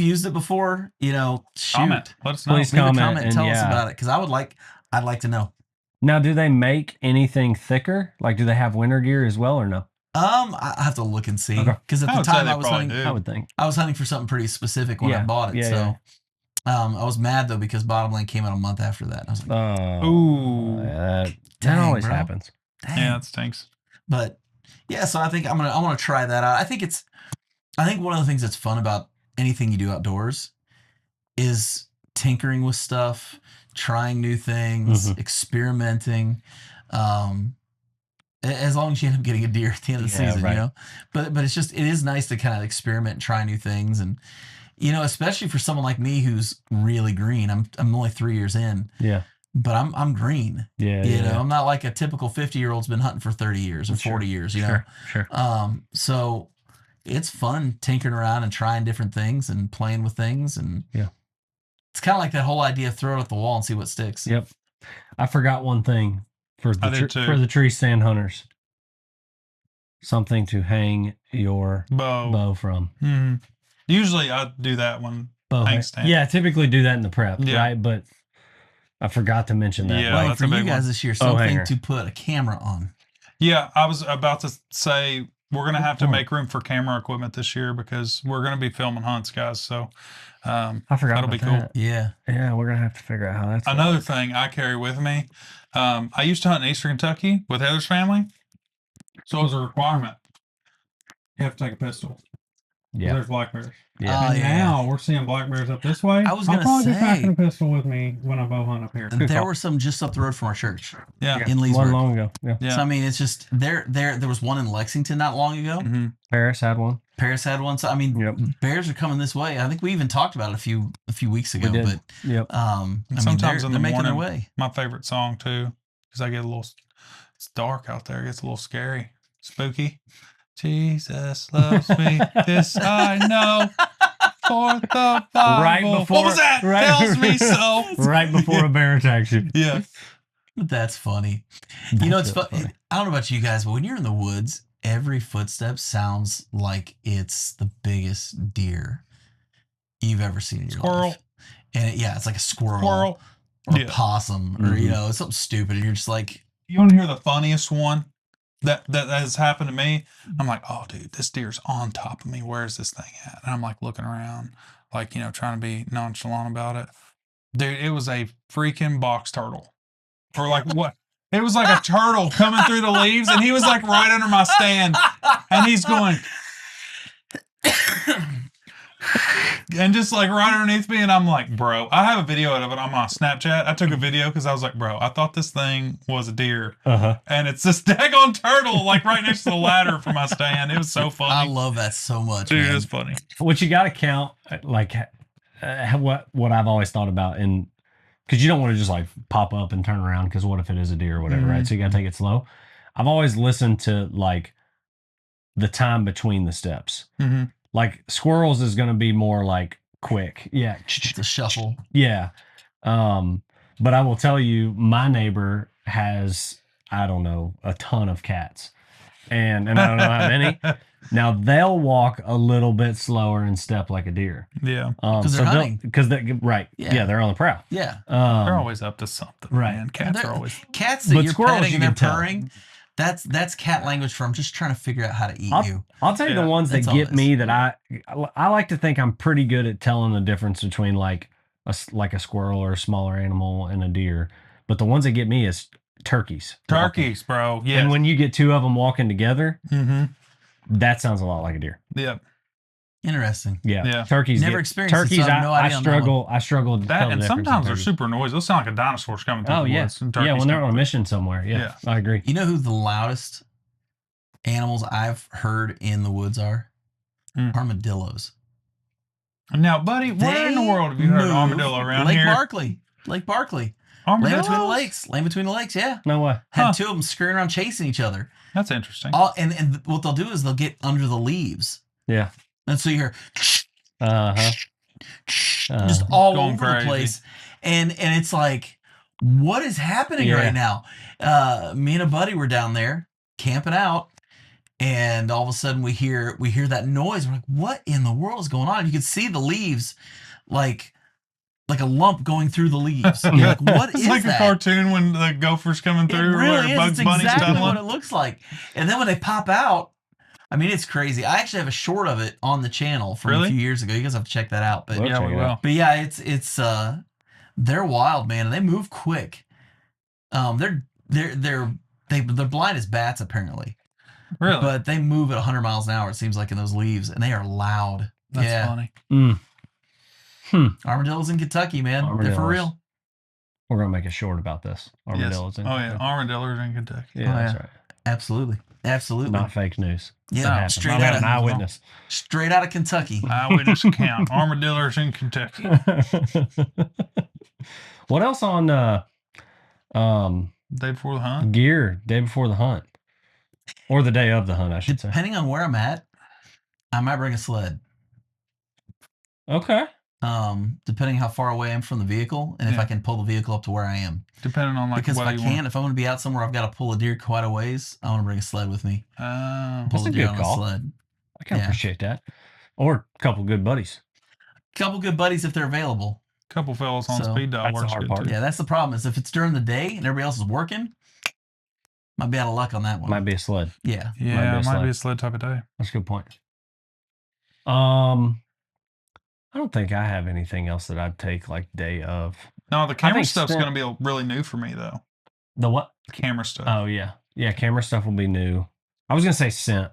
Speaker 2: used it before, shoot.
Speaker 4: Comment. Let us know.
Speaker 3: Please
Speaker 2: Leave a
Speaker 3: comment
Speaker 2: comment and
Speaker 3: and
Speaker 2: tell us
Speaker 3: yeah.
Speaker 2: about it because I'd like to know.
Speaker 3: Now, do they make anything thicker? Like, do they have winter gear as well, or no?
Speaker 2: I have to look and see
Speaker 3: Okay.
Speaker 2: because at
Speaker 4: I
Speaker 2: the
Speaker 4: would say
Speaker 2: time
Speaker 4: they
Speaker 2: I was
Speaker 4: probably
Speaker 2: hunting.
Speaker 4: do.
Speaker 3: I would think.
Speaker 2: I was hunting for something pretty specific when I
Speaker 3: Yeah,
Speaker 2: bought it.
Speaker 3: yeah,
Speaker 2: So I was mad though because Bottomland came out a month after that. And I was like,
Speaker 4: Ooh.
Speaker 3: that
Speaker 2: Dang,
Speaker 3: always
Speaker 2: bro.
Speaker 3: happens.
Speaker 2: dang.
Speaker 4: Yeah, it stinks.
Speaker 2: But yeah, so I think I want to try that out. I think one of the things that's fun about anything you do outdoors is tinkering with stuff, trying new things, experimenting. As long as you end up getting a deer at the end of the
Speaker 3: Yeah,
Speaker 2: season,
Speaker 3: right.
Speaker 2: But it's just it is nice to kind of experiment and try new things, and especially for someone like me who's really green. I'm only 3 years in,
Speaker 3: Yeah.
Speaker 2: but I'm green.
Speaker 3: Yeah.
Speaker 2: You
Speaker 3: yeah.
Speaker 2: know, I'm not like a typical 50-year-old's been hunting for 30 years or
Speaker 3: Sure,
Speaker 2: 40 years. You know.
Speaker 3: Sure. Sure.
Speaker 2: So it's fun tinkering around and trying different things and playing with things. And
Speaker 3: Yeah.
Speaker 2: it's kind of like that whole idea of throw it at the wall and see what sticks.
Speaker 3: Yep. I forgot one thing for
Speaker 4: I did too.
Speaker 3: for the tree stand hunters. Something to hang your
Speaker 4: Bow.
Speaker 3: bow from.
Speaker 4: Mhm. Usually I do that one.
Speaker 3: Bow
Speaker 4: Hang
Speaker 3: hang-
Speaker 4: stand.
Speaker 3: Yeah, typically do that in the prep,
Speaker 4: Yeah.
Speaker 3: right? But I forgot to mention that.
Speaker 4: Yeah,
Speaker 2: Like
Speaker 4: that's
Speaker 2: for
Speaker 4: a
Speaker 2: you
Speaker 4: big
Speaker 2: guys
Speaker 4: one.
Speaker 2: this year,
Speaker 3: Bow
Speaker 2: something
Speaker 3: hanger.
Speaker 2: to put a camera on.
Speaker 4: Yeah, I was about to say we're going to have to
Speaker 3: point.
Speaker 4: make room for camera equipment this year because we're going to be filming hunts, guys. So
Speaker 3: I forgot
Speaker 4: that'll
Speaker 3: about
Speaker 4: be cool.
Speaker 3: that.
Speaker 2: Yeah.
Speaker 3: Yeah, we're gonna have to figure out how that's
Speaker 4: Another thing I carry with me, I used to hunt in Eastern Kentucky with Heather's family. So as a requirement, you have to take a pistol.
Speaker 3: Yeah.
Speaker 4: There's black bears.
Speaker 3: Yeah.
Speaker 4: And
Speaker 2: yeah.
Speaker 4: now we're seeing black bears up this way.
Speaker 2: I was
Speaker 4: I'll
Speaker 2: gonna
Speaker 4: probably be
Speaker 2: say-
Speaker 4: packing a pistol with me when I bow hunt up here.
Speaker 2: And there
Speaker 3: call.
Speaker 2: were some just up the road from our church
Speaker 4: Yeah.
Speaker 2: in
Speaker 3: One
Speaker 2: Leesburg.
Speaker 3: long ago. Yeah.
Speaker 4: Yeah.
Speaker 2: So I mean, it's just there was one in Lexington not long ago.
Speaker 4: Mm-hmm.
Speaker 3: Paris had one.
Speaker 2: Paris had one. So I mean,
Speaker 3: Yep.
Speaker 2: bears are coming this way. I think we even talked about it a few weeks ago.
Speaker 3: did.
Speaker 2: But
Speaker 3: Yep.
Speaker 2: I mean,
Speaker 4: Sometimes in
Speaker 2: they're
Speaker 4: the
Speaker 2: making their
Speaker 4: morning-
Speaker 2: way.
Speaker 4: My favorite song too, because I get a little. It's dark out there. It gets a little scary, spooky. Jesus loves me. This I know. For the Bible.
Speaker 3: Right before-
Speaker 4: What was that?
Speaker 3: right-
Speaker 4: Tells me so.
Speaker 3: Right before a bear attacks you.
Speaker 4: Yeah.
Speaker 2: That's funny.
Speaker 3: That's
Speaker 2: You know, it's
Speaker 3: really
Speaker 2: fun. I don't know about you guys, but when you're in the woods, every footstep sounds like it's the biggest deer you've ever seen in your
Speaker 4: Squirrel.
Speaker 2: life. And yeah, it's like a squirrel,
Speaker 4: Squirrel.
Speaker 2: or a
Speaker 4: Yeah.
Speaker 2: possum, or something stupid. And you're just like,
Speaker 4: You want to hear the funniest one that has happened to me? I'm like, oh, dude, this deer's on top of me. Where's this thing at? And I'm like looking around, like, trying to be nonchalant about it. Dude, it was a freaking box turtle. Or like what? It was like a turtle coming through the leaves, and he was like right under my stand, and he's going, and just like right underneath me, and I'm like, bro, I have a video of it on my Snapchat. I took a video because I was like, bro, I thought this thing was a deer, and it's this daggone turtle like right next to the ladder for my stand. It was so funny.
Speaker 2: I love that so much,
Speaker 4: dude.
Speaker 2: man.
Speaker 4: It's funny.
Speaker 3: What you got to count, like what I've always thought about, and because you don't want to just like pop up and turn around, because what if it is a deer or whatever, right? So you got to take it slow. I've always listened to like the time between the steps. Like squirrels is going to be more like quick. Yeah.
Speaker 2: It's a shuffle.
Speaker 3: Yeah. But I will tell you, my neighbor has, I don't know, a ton of cats. And I don't know how many. Now they'll walk a little bit slower and step like a deer.
Speaker 4: Yeah.
Speaker 2: Because they're hunting.
Speaker 3: Because right. Yeah, they're on the prowl.
Speaker 2: Yeah.
Speaker 4: They're always up to something.
Speaker 3: Right.
Speaker 4: Man. Cats are always.
Speaker 2: Cats that
Speaker 3: But
Speaker 2: you're
Speaker 3: squirrels,
Speaker 2: petting
Speaker 3: you
Speaker 2: and they're
Speaker 3: can tell.
Speaker 2: purring. That's cat language for I'm just trying to figure out how to eat you.
Speaker 3: I'll tell you the ones that
Speaker 2: that's all
Speaker 3: get
Speaker 2: it
Speaker 3: me
Speaker 2: is.
Speaker 3: that I like to think I'm pretty good at telling the difference between like a squirrel or a smaller animal and a deer. But the ones that get me is turkeys.
Speaker 4: Turkeys, bro. Yeah.
Speaker 3: And when you get two of them walking together, that sounds a lot like a deer.
Speaker 4: Yep.
Speaker 2: Interesting.
Speaker 3: Yeah. Turkeys.
Speaker 2: Never experienced it,
Speaker 3: turkeys.
Speaker 2: so I have no idea
Speaker 3: I
Speaker 2: on that
Speaker 3: struggle. I struggle to tell
Speaker 4: That,
Speaker 3: the
Speaker 4: and
Speaker 3: difference in
Speaker 4: sometimes they're
Speaker 3: turkeys.
Speaker 4: super noisy. They'll sound like a dinosaur's coming through
Speaker 3: Oh
Speaker 4: the
Speaker 3: yeah.
Speaker 4: woods. And
Speaker 3: Yeah, when they're on a
Speaker 4: turkeys
Speaker 3: mission somewhere. Yeah, I agree.
Speaker 2: You know who the loudest animals I've heard in the woods are? Armadillos.
Speaker 4: Now, buddy, where in the world have you heard an armadillo around
Speaker 2: Lake
Speaker 4: here?
Speaker 2: Lake Barkley.
Speaker 4: Armadillos?
Speaker 2: Land between the lakes, yeah.
Speaker 3: No way.
Speaker 2: Had two of them scurrying around chasing each other.
Speaker 4: That's interesting.
Speaker 2: And what they'll do is they'll get under the leaves.
Speaker 3: Yeah.
Speaker 2: And so you hear
Speaker 3: Uh-huh.
Speaker 2: just all
Speaker 4: Going
Speaker 2: over
Speaker 4: crazy.
Speaker 2: the place. And it's like, what is happening right now? Me and a buddy were down there camping out, and all of a sudden we hear that noise. We're like, what in the world is going on? You can see the leaves like a lump going through the leaves. You're like, what
Speaker 4: It's
Speaker 2: is
Speaker 4: like
Speaker 2: that?
Speaker 4: a cartoon when the gopher's coming through.
Speaker 2: It really
Speaker 4: or
Speaker 2: is.
Speaker 4: Bugs
Speaker 2: It's
Speaker 4: Bunny's
Speaker 2: exactly what
Speaker 4: tunneling.
Speaker 2: it looks like. And then when they pop out, I mean, it's crazy. I actually have a short of it on the channel from a few years ago. You guys have to check that out. But
Speaker 4: Yeah, we will.
Speaker 2: But yeah, it's they're wild, man, and they move quick. They're blind as bats apparently.
Speaker 4: Really?
Speaker 2: But they move at 100 miles an hour. It seems like in those leaves, and they are loud.
Speaker 4: That's funny.
Speaker 2: Armadillos in Kentucky, man. They're for
Speaker 3: Armadillos.
Speaker 2: real.
Speaker 3: We're gonna make a short about this. Armadillos.
Speaker 4: Yes. Oh yeah, armadillos in Kentucky.
Speaker 3: Yeah, that's right.
Speaker 2: Absolutely.
Speaker 3: Not fake news.
Speaker 2: Yeah,
Speaker 3: That happened.
Speaker 2: straight
Speaker 3: I got
Speaker 2: out
Speaker 3: an
Speaker 2: of
Speaker 3: eyewitness.
Speaker 2: Straight out of Kentucky.
Speaker 4: Eyewitness account. Armadillos in Kentucky.
Speaker 3: What else on
Speaker 4: Day before the hunt?
Speaker 3: gear day before the hunt? Or the day of the hunt, I should say.
Speaker 2: Depending on where I'm at, I might bring a sled.
Speaker 3: Okay.
Speaker 2: Depending how far away I am from the vehicle, and if I can pull the vehicle up to where I am.
Speaker 4: Depending on like
Speaker 2: Because if
Speaker 4: whether
Speaker 2: I
Speaker 4: you
Speaker 2: can, if I'm going to be out somewhere, I've got to pull a deer quite a ways. I want to bring a sled with me. Pull
Speaker 3: That's
Speaker 2: the
Speaker 3: a
Speaker 2: deer
Speaker 3: good
Speaker 2: on
Speaker 3: call.
Speaker 2: a sled.
Speaker 3: I can
Speaker 2: Yeah.
Speaker 3: appreciate that. Or a couple good buddies.
Speaker 2: Couple good buddies if they're available.
Speaker 4: couple fellas on
Speaker 2: So,
Speaker 4: speed dial
Speaker 3: that's the
Speaker 4: works
Speaker 3: hard
Speaker 4: good
Speaker 3: part.
Speaker 4: too.
Speaker 2: Yeah, that's the problem. Is if it's during the day and everybody else is working, might be out of luck on that one.
Speaker 3: Might be a sled.
Speaker 2: Yeah.
Speaker 4: Yeah, it might
Speaker 3: sled.
Speaker 4: be a sled type of day.
Speaker 3: That's a good point. I don't think I have anything else that I'd take like day of.
Speaker 4: No, the camera
Speaker 3: think
Speaker 4: stuff's
Speaker 3: Steph-
Speaker 4: going to be really new for me though.
Speaker 3: The what?
Speaker 4: The camera stuff.
Speaker 3: Oh yeah. Yeah, camera stuff will be new. I was gonna say scent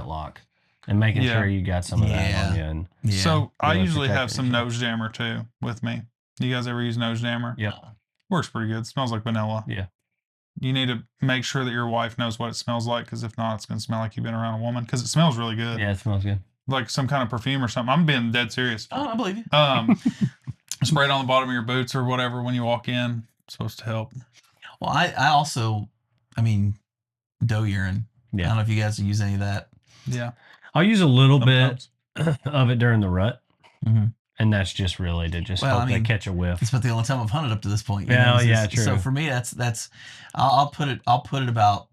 Speaker 3: lock. And making
Speaker 4: Yeah.
Speaker 3: sure you got some of that
Speaker 2: Yeah.
Speaker 3: on you. And
Speaker 2: Yeah.
Speaker 4: So I
Speaker 3: Really
Speaker 4: usually
Speaker 3: protect
Speaker 4: have
Speaker 3: it.
Speaker 4: some nose jammer too with me. You guys ever use nose jammer?
Speaker 3: Yep.
Speaker 4: Works pretty good. Smells like vanilla.
Speaker 3: Yeah.
Speaker 4: You need to make sure that your wife knows what it smells like, because if not, it's going to smell like you've been around a woman, because it smells really good.
Speaker 3: Yeah, it smells good.
Speaker 4: Like some kind of perfume or something. I'm being dead serious.
Speaker 2: Oh, I believe you.
Speaker 4: Spray it on the bottom of your boots or whatever when you walk in. It's supposed to help.
Speaker 2: Well, I also, doe urine.
Speaker 3: Yeah.
Speaker 2: I don't know if you guys use any of that.
Speaker 4: Yeah.
Speaker 3: I'll use a little bit
Speaker 4: Sometimes.
Speaker 3: of it during the rut.
Speaker 2: Mm-hmm.
Speaker 3: And that's just really to just hope they catch a whiff.
Speaker 2: It's about the only time I've hunted up to this point.
Speaker 3: True.
Speaker 2: So for me, that's I'll put it about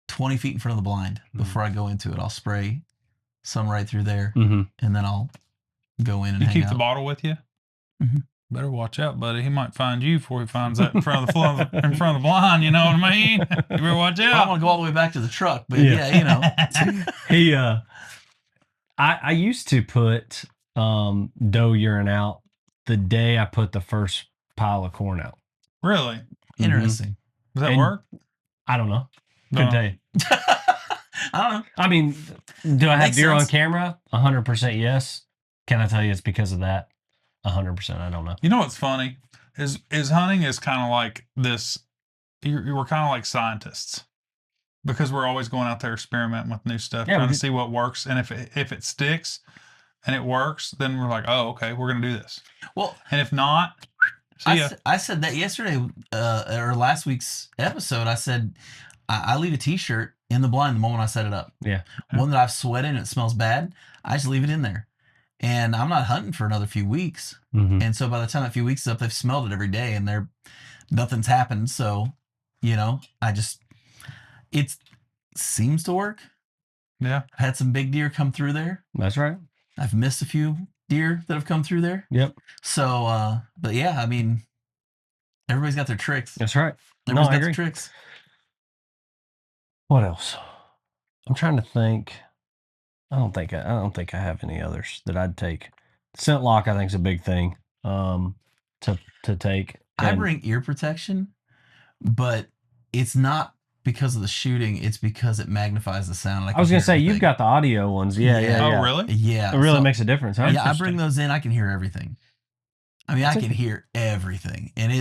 Speaker 2: 20 feet in front of the blind before I go into it. I'll spray some right through there, and then I'll go in and
Speaker 4: You
Speaker 2: hang
Speaker 4: keep
Speaker 2: out.
Speaker 4: the bottle with you?
Speaker 2: Mhm.
Speaker 4: Better watch out, buddy. He might find you before he finds that in front of the blind. You know what I mean? You better watch
Speaker 2: I
Speaker 4: out.
Speaker 2: don't want to go all the way back to the truck, but
Speaker 3: I used to put doe urine out the day I put the first pile of corn out.
Speaker 4: Really?
Speaker 2: Interesting.
Speaker 4: Does that work?
Speaker 3: I don't know. Couldn't tell you.
Speaker 2: I don't know.
Speaker 3: I mean, do I have
Speaker 2: Makes
Speaker 3: deer on
Speaker 2: sense.
Speaker 3: camera? 100% yes. Can I tell you it's because of that? 100%. I don't know.
Speaker 4: You know what's funny is hunting is kind of like this. We're kind of like scientists because we're always going out there experimenting with new stuff, trying to see what works. And if it sticks and it works, then we're like, oh, okay, we're gonna do this.
Speaker 2: Well,
Speaker 4: and if not,
Speaker 2: I said that yesterday or last week's episode. I said I leave a T-shirt in the blind the moment I set it up.
Speaker 3: Yeah.
Speaker 2: One that I've sweated and it smells bad, I just leave it in there. And I'm not hunting for another few weeks. And so by the time that few weeks is up, they've smelled it every day and nothing's happened. So, it seems to work.
Speaker 4: Yeah.
Speaker 2: I've had some big deer come through there.
Speaker 3: That's right.
Speaker 2: I've missed a few deer that have come through there.
Speaker 3: Yep.
Speaker 2: So, but yeah, I mean, everybody's got their tricks.
Speaker 3: That's right.
Speaker 2: Everybody's got
Speaker 3: I agree.
Speaker 2: their tricks.
Speaker 3: What else? I'm trying to think. I don't think I have any others that I'd take. Scent lock, I think, is a big thing to take.
Speaker 2: I bring ear protection, but it's not because of the shooting. It's because it magnifies the sound.
Speaker 3: I was going to say, you've got the audio ones. Yeah.
Speaker 4: Oh, really?
Speaker 2: Yeah.
Speaker 3: It really makes a difference, huh?
Speaker 2: Yeah, I bring those in. I can hear everything. I mean, I can hear everything. And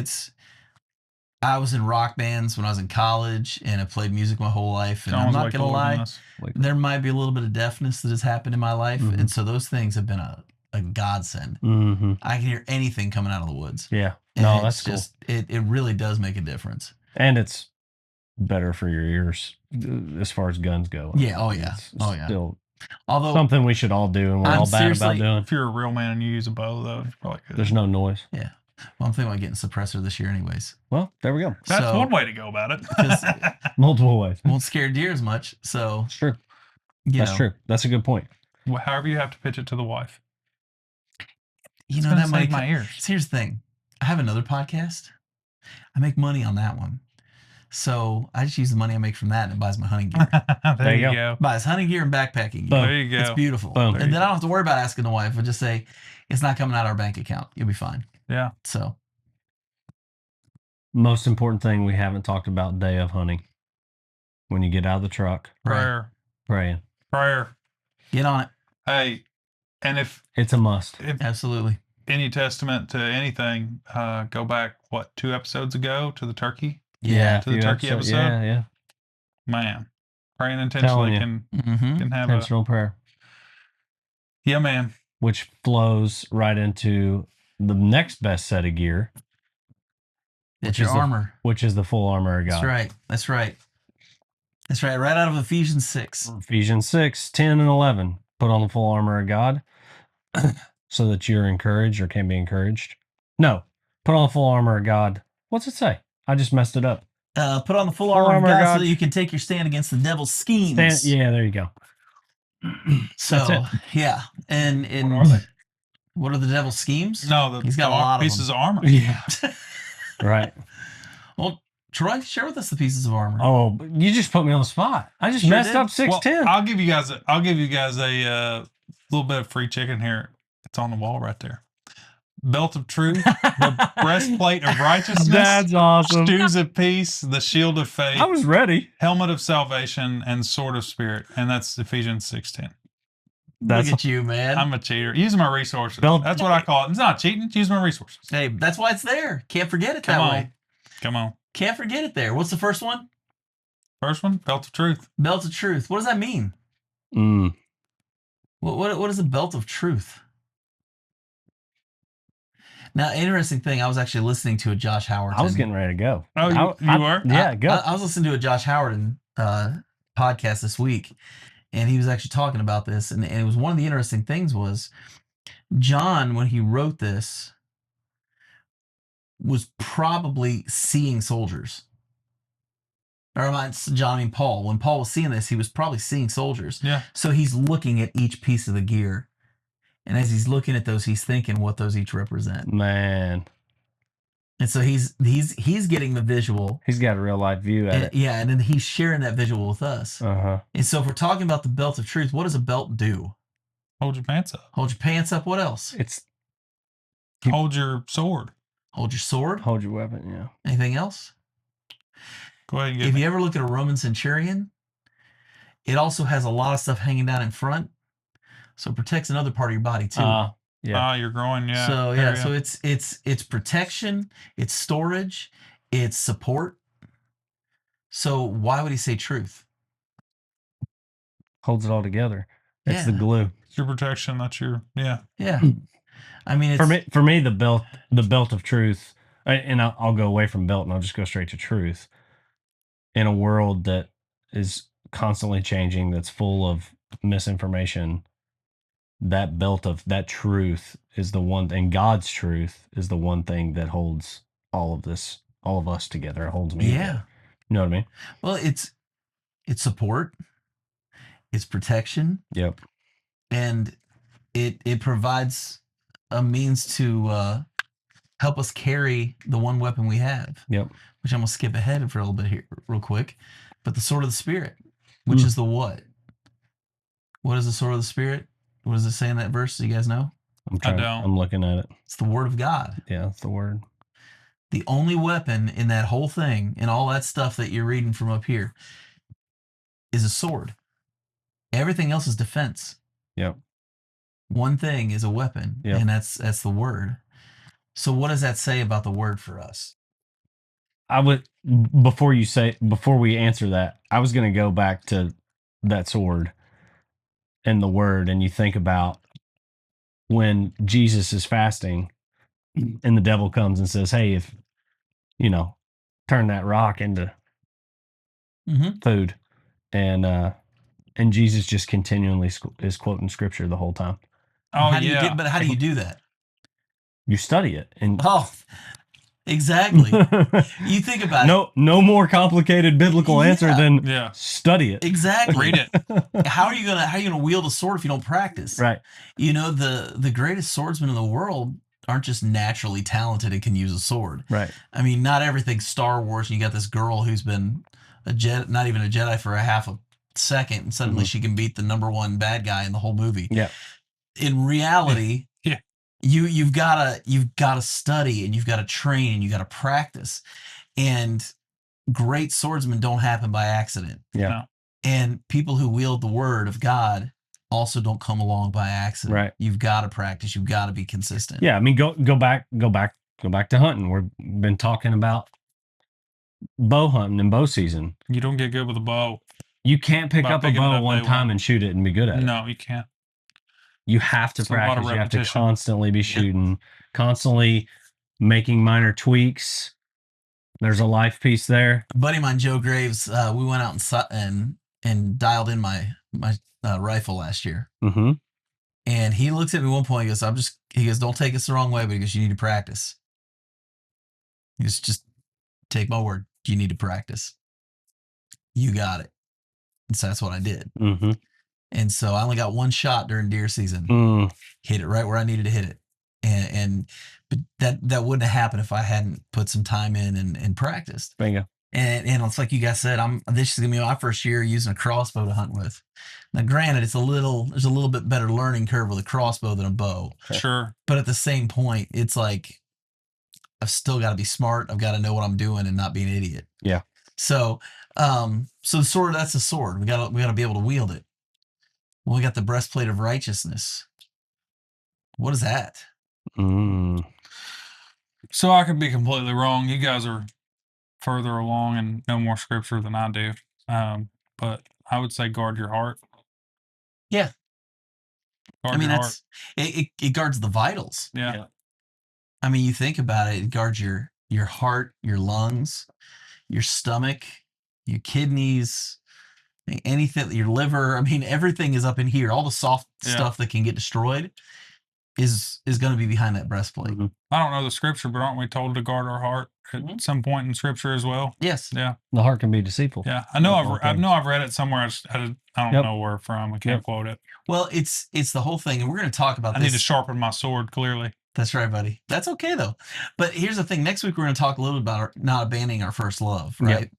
Speaker 2: I was in rock bands when I was in college, and I played music my whole life. And I'm not going to lie, there might be a little bit of deafness that has happened in my life. And so those things have been a godsend. I can hear anything coming out of the woods.
Speaker 3: Yeah.
Speaker 2: And
Speaker 3: no, that's cool.
Speaker 2: It really does make a difference.
Speaker 3: And it's better for your ears as far as guns go.
Speaker 2: Yeah. Oh, yeah.
Speaker 3: It's still
Speaker 2: although
Speaker 3: something we should all do, and we're all bad about doing.
Speaker 4: If you're a real man and you use a bow, though, it's probably good.
Speaker 3: There's no noise.
Speaker 2: Yeah. Well, I'm thinking about getting a suppressor this year anyways.
Speaker 3: Well, there we go.
Speaker 4: That's one way to go about it.
Speaker 3: Multiple ways.
Speaker 2: Won't scare deer as much. So
Speaker 3: it's true. That's true. That's a good point.
Speaker 4: Well, however you have to pitch it to the wife.
Speaker 2: That might
Speaker 4: my ears.
Speaker 2: Here's the thing. I have another podcast. I make money on that one. So I just use the money I make from that and it buys my hunting gear.
Speaker 4: There you go.
Speaker 2: Buys hunting gear and backpacking gear.
Speaker 4: There you go.
Speaker 2: It's beautiful.
Speaker 3: Boom.
Speaker 2: And then I don't have to worry about asking the wife. I'll just say, it's not coming out of our bank account. You'll be fine.
Speaker 4: Yeah.
Speaker 2: So.
Speaker 3: Most important thing we haven't talked about day of hunting. When you get out of the truck.
Speaker 4: Prayer.
Speaker 3: Praying.
Speaker 4: Prayer.
Speaker 2: Get on it.
Speaker 4: Hey, and if
Speaker 3: it's a must.
Speaker 2: Absolutely.
Speaker 4: Any testament to anything, go back, 2 episodes ago to the turkey?
Speaker 2: Yeah.
Speaker 4: To the turkey episode?
Speaker 3: Yeah.
Speaker 4: Man, praying intentionally can have
Speaker 3: intentional prayer.
Speaker 4: Yeah, man.
Speaker 3: Which flows right into the next best set of gear.
Speaker 2: It's your armor.
Speaker 3: Which is the full armor of God.
Speaker 2: That's right. Right out of Ephesians 6.
Speaker 3: Ephesians 6, 10, and 11. Put on the full armor of God so that you're encouraged or can be encouraged. No, put on the full armor of God. What's it say? I just messed it up.
Speaker 2: Put on the full armor of God so that you can take your stand against the devil's schemes.
Speaker 3: Yeah, there you go.
Speaker 2: So, yeah. And
Speaker 4: what are they?
Speaker 2: What are the devil's schemes?
Speaker 4: No,
Speaker 2: he's got a lot of
Speaker 4: pieces of armor.
Speaker 3: Yeah. Right.
Speaker 2: Well, Troy, share with us the pieces of armor.
Speaker 3: Oh, you just put me on the spot. I just messed up 6'10".
Speaker 4: Well, I'll give you guys a little bit of free chicken here. It's on the wall right there. Belt of truth, the breastplate of righteousness.
Speaker 3: That's awesome.
Speaker 4: Shoes of peace, the shield of faith.
Speaker 3: I was ready.
Speaker 4: Helmet of salvation and sword of spirit, and that's Ephesians 6:10.
Speaker 2: Look at you, man.
Speaker 4: I'm a cheater. Using my resources. That's what I call it. It's not cheating. It's using my resources.
Speaker 2: Hey, that's why it's there. Can't forget it that way.
Speaker 4: Come on.
Speaker 2: Can't forget it there. What's the first one?
Speaker 4: First one, belt of truth.
Speaker 2: Belt of truth. What does that mean? What is a belt of truth? Now, interesting thing, I was actually listening to a Josh Howard.
Speaker 3: I was getting ready to go.
Speaker 4: Oh, you were?
Speaker 3: Yeah, go.
Speaker 2: I was listening to a Josh Howard podcast this week, and he was actually talking about this, and it was one of the interesting things was John, when he wrote this, was probably seeing soldiers. Or not John, I mean Paul. When Paul was seeing this, he was probably seeing soldiers.
Speaker 4: Yeah.
Speaker 2: So he's looking at each piece of the gear. And as he's looking at those, he's thinking what those each represent.
Speaker 3: Man.
Speaker 2: And so he's getting the visual.
Speaker 3: He's got a real life view at it.
Speaker 2: Yeah, and then he's sharing that visual with us.
Speaker 3: Uh-huh.
Speaker 2: And so if we're talking about the belt of truth, what does a belt do?
Speaker 4: Hold your pants up.
Speaker 2: Hold your pants up. What else?
Speaker 4: Hold your sword.
Speaker 2: Hold your sword.
Speaker 3: Hold your weapon, yeah.
Speaker 2: Anything else?
Speaker 4: Go ahead and get
Speaker 2: If you ever look at a Roman centurion, it also has a lot of stuff hanging down in front. So it protects another part of your body too.
Speaker 3: Yeah.
Speaker 4: You're growing, yeah.
Speaker 2: So yeah, so it's protection, it's storage, it's support. So why would he say truth?
Speaker 3: Holds it all together. It's
Speaker 2: Yeah.
Speaker 3: the glue.
Speaker 4: It's your protection. That's your
Speaker 2: Yeah. I mean, it's,
Speaker 3: For me, the belt of truth, and I'll go away from belt and I'll just go straight to truth. In a world that is constantly changing, that's full of misinformation, that belt of that truth is the one, and God's truth is the one thing that holds all of us together. It holds me together. You know what I mean?
Speaker 2: Well, it's support, it's protection.
Speaker 3: Yep.
Speaker 2: And it provides a means to help us carry the one weapon we have.
Speaker 3: Yep.
Speaker 2: Which I'm gonna skip ahead for a little bit here, real quick. But the sword of the Spirit, which is the what? What is the sword of the Spirit? What does it say in that verse? Do you guys know?
Speaker 3: I'm looking at it.
Speaker 2: It's the Word of God.
Speaker 3: Yeah, it's the word.
Speaker 2: The only weapon in that whole thing and all that stuff that you're reading from up here is a sword. Everything else is defense.
Speaker 3: Yep.
Speaker 2: One thing is a weapon, and that's the Word. So what does that say about the Word for us?
Speaker 3: I would, before we answer that, I was going to go back to that sword and the word. And you think about when Jesus is fasting and the devil comes and says, hey, if, turn that rock into food. And Jesus just continually is quoting scripture the whole time.
Speaker 4: Oh,
Speaker 2: how do you do that?
Speaker 3: You study it. And
Speaker 2: exactly. You think about it.
Speaker 3: No more complicated biblical answer than study it.
Speaker 2: Exactly.
Speaker 4: Read it.
Speaker 2: How are you gonna wield a sword if you don't practice?
Speaker 3: Right.
Speaker 2: The greatest swordsmen in the world aren't just naturally talented and can use a sword.
Speaker 3: Right.
Speaker 2: I mean, not everything's Star Wars. And you got this girl who's been not even a Jedi for a half a second, and suddenly she can beat the #1 bad guy in the whole movie.
Speaker 3: Yeah.
Speaker 2: In reality, you've got to study, and you've got to train, and you got to practice. And great swordsmen don't happen by accident.
Speaker 3: Yeah.
Speaker 4: No.
Speaker 2: And people who wield the word of God also don't come along by accident.
Speaker 3: Right.
Speaker 2: You've got to practice. You've got to be consistent.
Speaker 3: Yeah. I mean, go back to hunting. We've been talking about bow hunting and bow season.
Speaker 4: You don't get good with a bow.
Speaker 3: You can't pick up a bow one time and shoot it and be good at it.
Speaker 4: No, you can't.
Speaker 3: You have to practice. You have to
Speaker 4: repetition.
Speaker 3: constantly be shooting, constantly making minor tweaks. There's a life piece there.
Speaker 2: A buddy of mine, Joe Graves, we went out and dialed in my rifle last year.
Speaker 3: Mm-hmm.
Speaker 2: And he looks at me one point. He goes, don't take us the wrong way, but he goes, you need to practice. He goes, just take my word. You need to practice. You got it. And so that's what I did.
Speaker 3: Mm-hmm.
Speaker 2: And so I only got one shot during deer season. Hit it right where I needed to hit it. But that wouldn't have happened if I hadn't put some time in and practiced.
Speaker 3: Bingo.
Speaker 2: And it's like you guys said, this is gonna be my first year using a crossbow to hunt with. Now, granted, there's a little bit better learning curve with a crossbow than a bow.
Speaker 4: Sure.
Speaker 2: But at the same point, it's like I've still got to be smart. I've got to know what I'm doing and not be an idiot.
Speaker 3: Yeah.
Speaker 2: So the sword, that's a sword. We gotta be able to wield it. Well, we got the breastplate of righteousness. What is that?
Speaker 4: So I could be completely wrong. You guys are further along and know more scripture than I do. But I would say guard your heart.
Speaker 2: Yeah.
Speaker 4: Guard your heart.
Speaker 2: It guards the vitals.
Speaker 4: Yeah.
Speaker 2: I mean, you think about it, it guards your heart, your lungs, your stomach, your kidneys, anything, your liver. I mean, everything is up in here. All the soft stuff that can get destroyed is going to be behind that breastplate.
Speaker 3: Mhm.
Speaker 4: I don't know the scripture, but aren't we told to guard our heart at some point in scripture as well?
Speaker 2: Yes.
Speaker 4: Yeah.
Speaker 3: The heart can be deceitful.
Speaker 4: Yeah. I know
Speaker 3: Like all
Speaker 4: I've
Speaker 3: things.
Speaker 4: read it somewhere. I don't
Speaker 3: Yep.
Speaker 4: know where from. I can't
Speaker 3: Yep.
Speaker 4: quote it.
Speaker 2: Well, it's the whole thing, and we're going to talk about
Speaker 4: I
Speaker 2: this.
Speaker 4: need to sharpen my sword, clearly.
Speaker 2: That's right, buddy. That's okay, though. But here's the thing. Next week, we're going to talk a little about not abandoning our first love, right?
Speaker 3: Yep.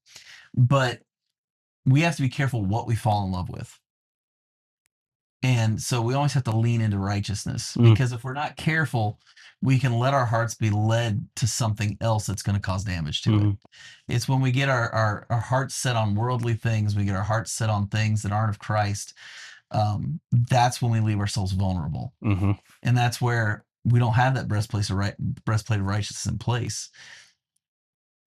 Speaker 2: But we have to be careful what we fall in love with. And so we always have to lean into righteousness, because if we're not careful, we can let our hearts be led to something else that's going to cause damage to it. It's when we get our hearts set on worldly things, we get our hearts set on things that aren't of Christ. That's when we leave ourselves vulnerable. And that's where we don't have that breastplate of righteousness in place.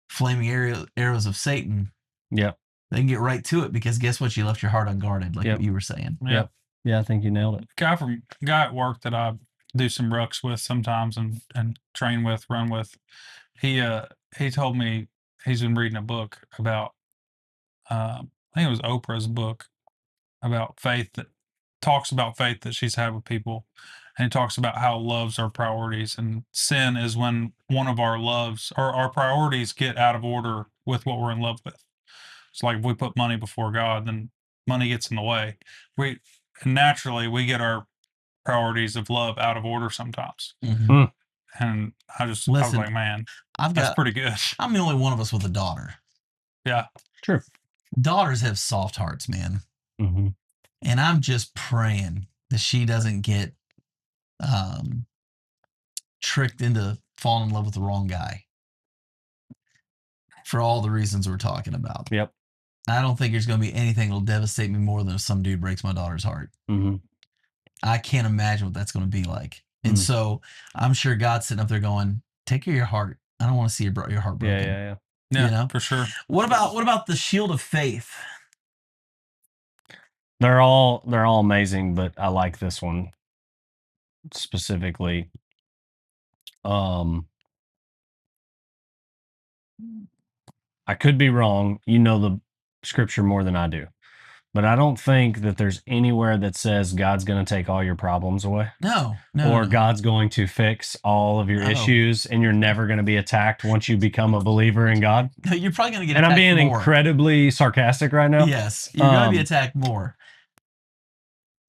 Speaker 2: Flaming arrows of Satan.
Speaker 3: Yep.
Speaker 2: They can get right to it, because guess what? You left your heart unguarded, like what you were saying.
Speaker 3: Yep. Yeah, I think you nailed it.
Speaker 4: Guy at work that I do some rucks with sometimes and train with, run with. He told me he's been reading a book about I think it was Oprah's book about faith, that talks about faith that she's had with people, and it talks about how loves are priorities, and sin is when one of our loves or our priorities get out of order with what we're in love with. It's like if we put money before God, then money gets in the way. Naturally we get our priorities of love out of order sometimes. And I was like, man, that's pretty good.
Speaker 2: I'm the only one of us with a daughter.
Speaker 4: Yeah.
Speaker 3: True.
Speaker 2: Daughters have soft hearts, man. And I'm just praying that she doesn't get tricked into falling in love with the wrong guy, for all the reasons we're talking about.
Speaker 3: Yep.
Speaker 2: I don't think there's going to be anything that'll devastate me more than if some dude breaks my daughter's heart. I can't imagine what that's going to be like. And so I'm sure God's sitting up there going, take care of your heart. I don't want to see your heart broken.
Speaker 3: Yeah.
Speaker 2: You know?
Speaker 4: For sure.
Speaker 2: What about the shield of faith?
Speaker 3: They're all amazing, but I like this one specifically. I could be wrong. You know the scripture more than I do. But I don't think that there's anywhere that says God's going to take all your problems away.
Speaker 2: No.
Speaker 3: Or God's going to fix all of your issues, and you're never going to be attacked once you become a believer in God.
Speaker 2: No, you're probably going to get
Speaker 3: attacked.
Speaker 2: And
Speaker 3: I'm being incredibly sarcastic right now.
Speaker 2: Yes, you're going to be attacked more.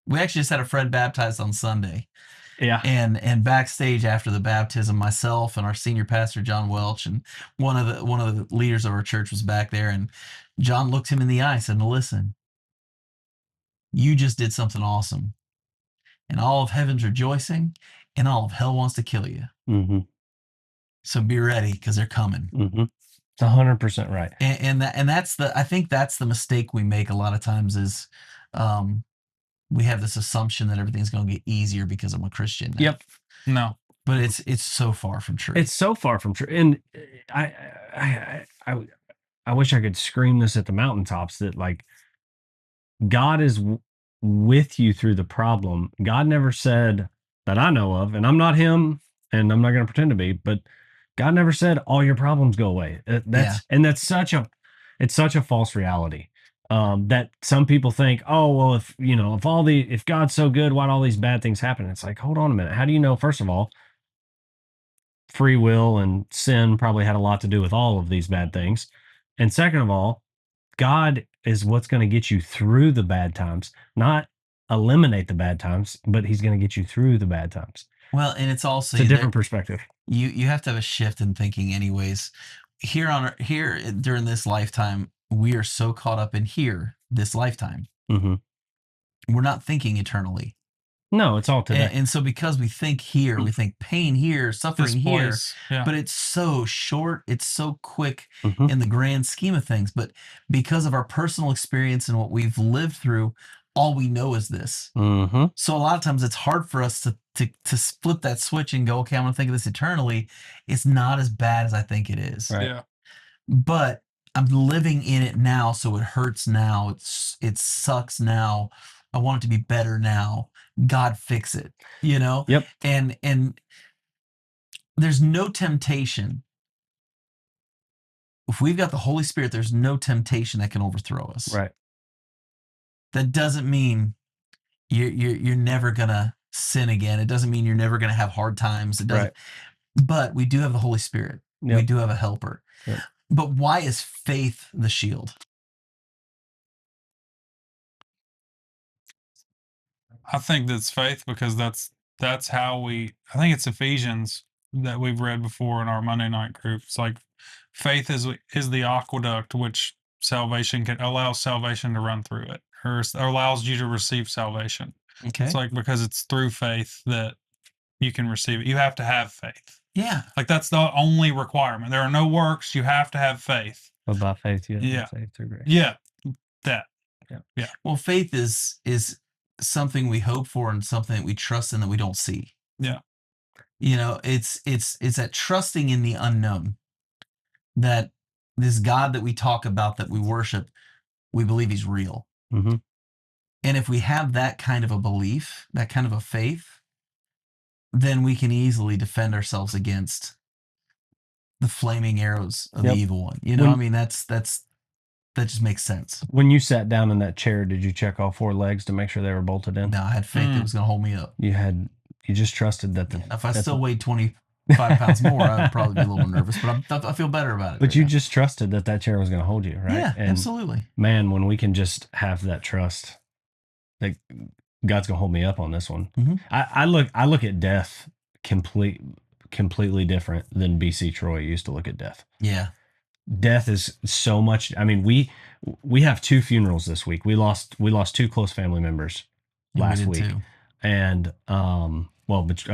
Speaker 2: We actually just had a friend baptized on Sunday.
Speaker 3: Yeah.
Speaker 2: And backstage after the baptism, myself and our senior pastor, John Welch, and one of the leaders of our church was back there, and John looked him in the eye and said, listen, you just did something awesome. And all of heaven's rejoicing, and all of hell wants to kill you. So be ready, because they're coming.
Speaker 3: It's 100% right.
Speaker 2: And that's I think that's the mistake we make a lot of times is we have this assumption that everything's going to get easier because I'm a Christian now.
Speaker 3: Yep.
Speaker 4: No.
Speaker 2: But it's so far from true.
Speaker 3: It's so far from true. And I wish I could scream this at the mountaintops that, like, God is with you through the problem. God never said, that I know of, and I'm not him, and I'm not going to pretend to be, but God never said all your problems go away. And it's such a false reality. That some people think, oh, well, if God's so good, why'd all these bad things happen? It's like, hold on a minute. How do you know? First of all, free will and sin probably had a lot to do with all of these bad things. And second of all, God is what's going to get you through the bad times, not eliminate the bad times, but he's going to get you through the bad times.
Speaker 2: Well, and it's also
Speaker 3: a different perspective.
Speaker 2: You have to have a shift in thinking anyways. Here during this lifetime, we are so caught up in this lifetime. We're not thinking eternally.
Speaker 3: No, it's all today.
Speaker 2: And so because we think here, we think pain here, suffering here, but it's so short, it's so quick in the grand scheme of things. But because of our personal experience and what we've lived through, all we know is this. So a lot of times it's hard for us to flip that switch and go, okay, I'm going to think of this eternally. It's not as bad as I think it is.
Speaker 3: Right.
Speaker 4: Yeah.
Speaker 2: But I'm living in it now, so it hurts now. It sucks now. I want it to be better now. God, fix it.
Speaker 3: Yep.
Speaker 2: And there's no temptation. If we've got the Holy Spirit, there's no temptation that can overthrow us.
Speaker 3: Right.
Speaker 2: That doesn't mean you're never gonna sin again. It doesn't mean you're never going to have hard times. It doesn't.
Speaker 3: Right.
Speaker 2: But we do have the Holy Spirit.
Speaker 3: Yep.
Speaker 2: We do have a helper.
Speaker 3: Yep.
Speaker 2: But why is faith the shield?
Speaker 4: I think that's faith because that's how I think it's Ephesians that we've read before in our Monday night group. It's like faith is the aqueduct which allows salvation to run through it, or allows you to receive salvation.
Speaker 2: Okay.
Speaker 4: It's like because it's through faith that you can receive it. You have to have faith.
Speaker 2: Yeah.
Speaker 4: Like that's the only requirement. There are no works. You have to have faith.
Speaker 3: But by faith,
Speaker 4: Yeah.
Speaker 3: faith through grace.
Speaker 4: Yeah. That.
Speaker 3: Yeah.
Speaker 2: Well, faith is something we hope for and something that we trust in that we don't see.
Speaker 4: Yeah.
Speaker 2: You know, it's that trusting in the unknown, that this God that we talk about, that we worship, we believe he's real.
Speaker 3: Mm-hmm.
Speaker 2: And if we have that kind of a belief, that kind of a faith, then we can easily defend ourselves against the flaming arrows of the evil one. You know, I mean, that just makes sense.
Speaker 3: When you sat down in that chair, did you check all 4 legs to make sure they were bolted in?
Speaker 2: No, I had faith that it was going to hold me up.
Speaker 3: You just trusted that.
Speaker 2: If I still weighed 25 pounds more, I would probably be a little nervous, but I feel better about it.
Speaker 3: But you just trusted that chair was going to hold you, right?
Speaker 2: Yeah,
Speaker 3: and
Speaker 2: absolutely.
Speaker 3: Man, when we can just have that trust, that God's going to hold me up on this one.
Speaker 2: Mm-hmm.
Speaker 3: I look at death completely different than BC Troy used to look at death.
Speaker 2: Yeah.
Speaker 3: Death is so much. I mean, we have 2 funerals this week. We lost 2 close family members last week,
Speaker 2: too.
Speaker 3: And a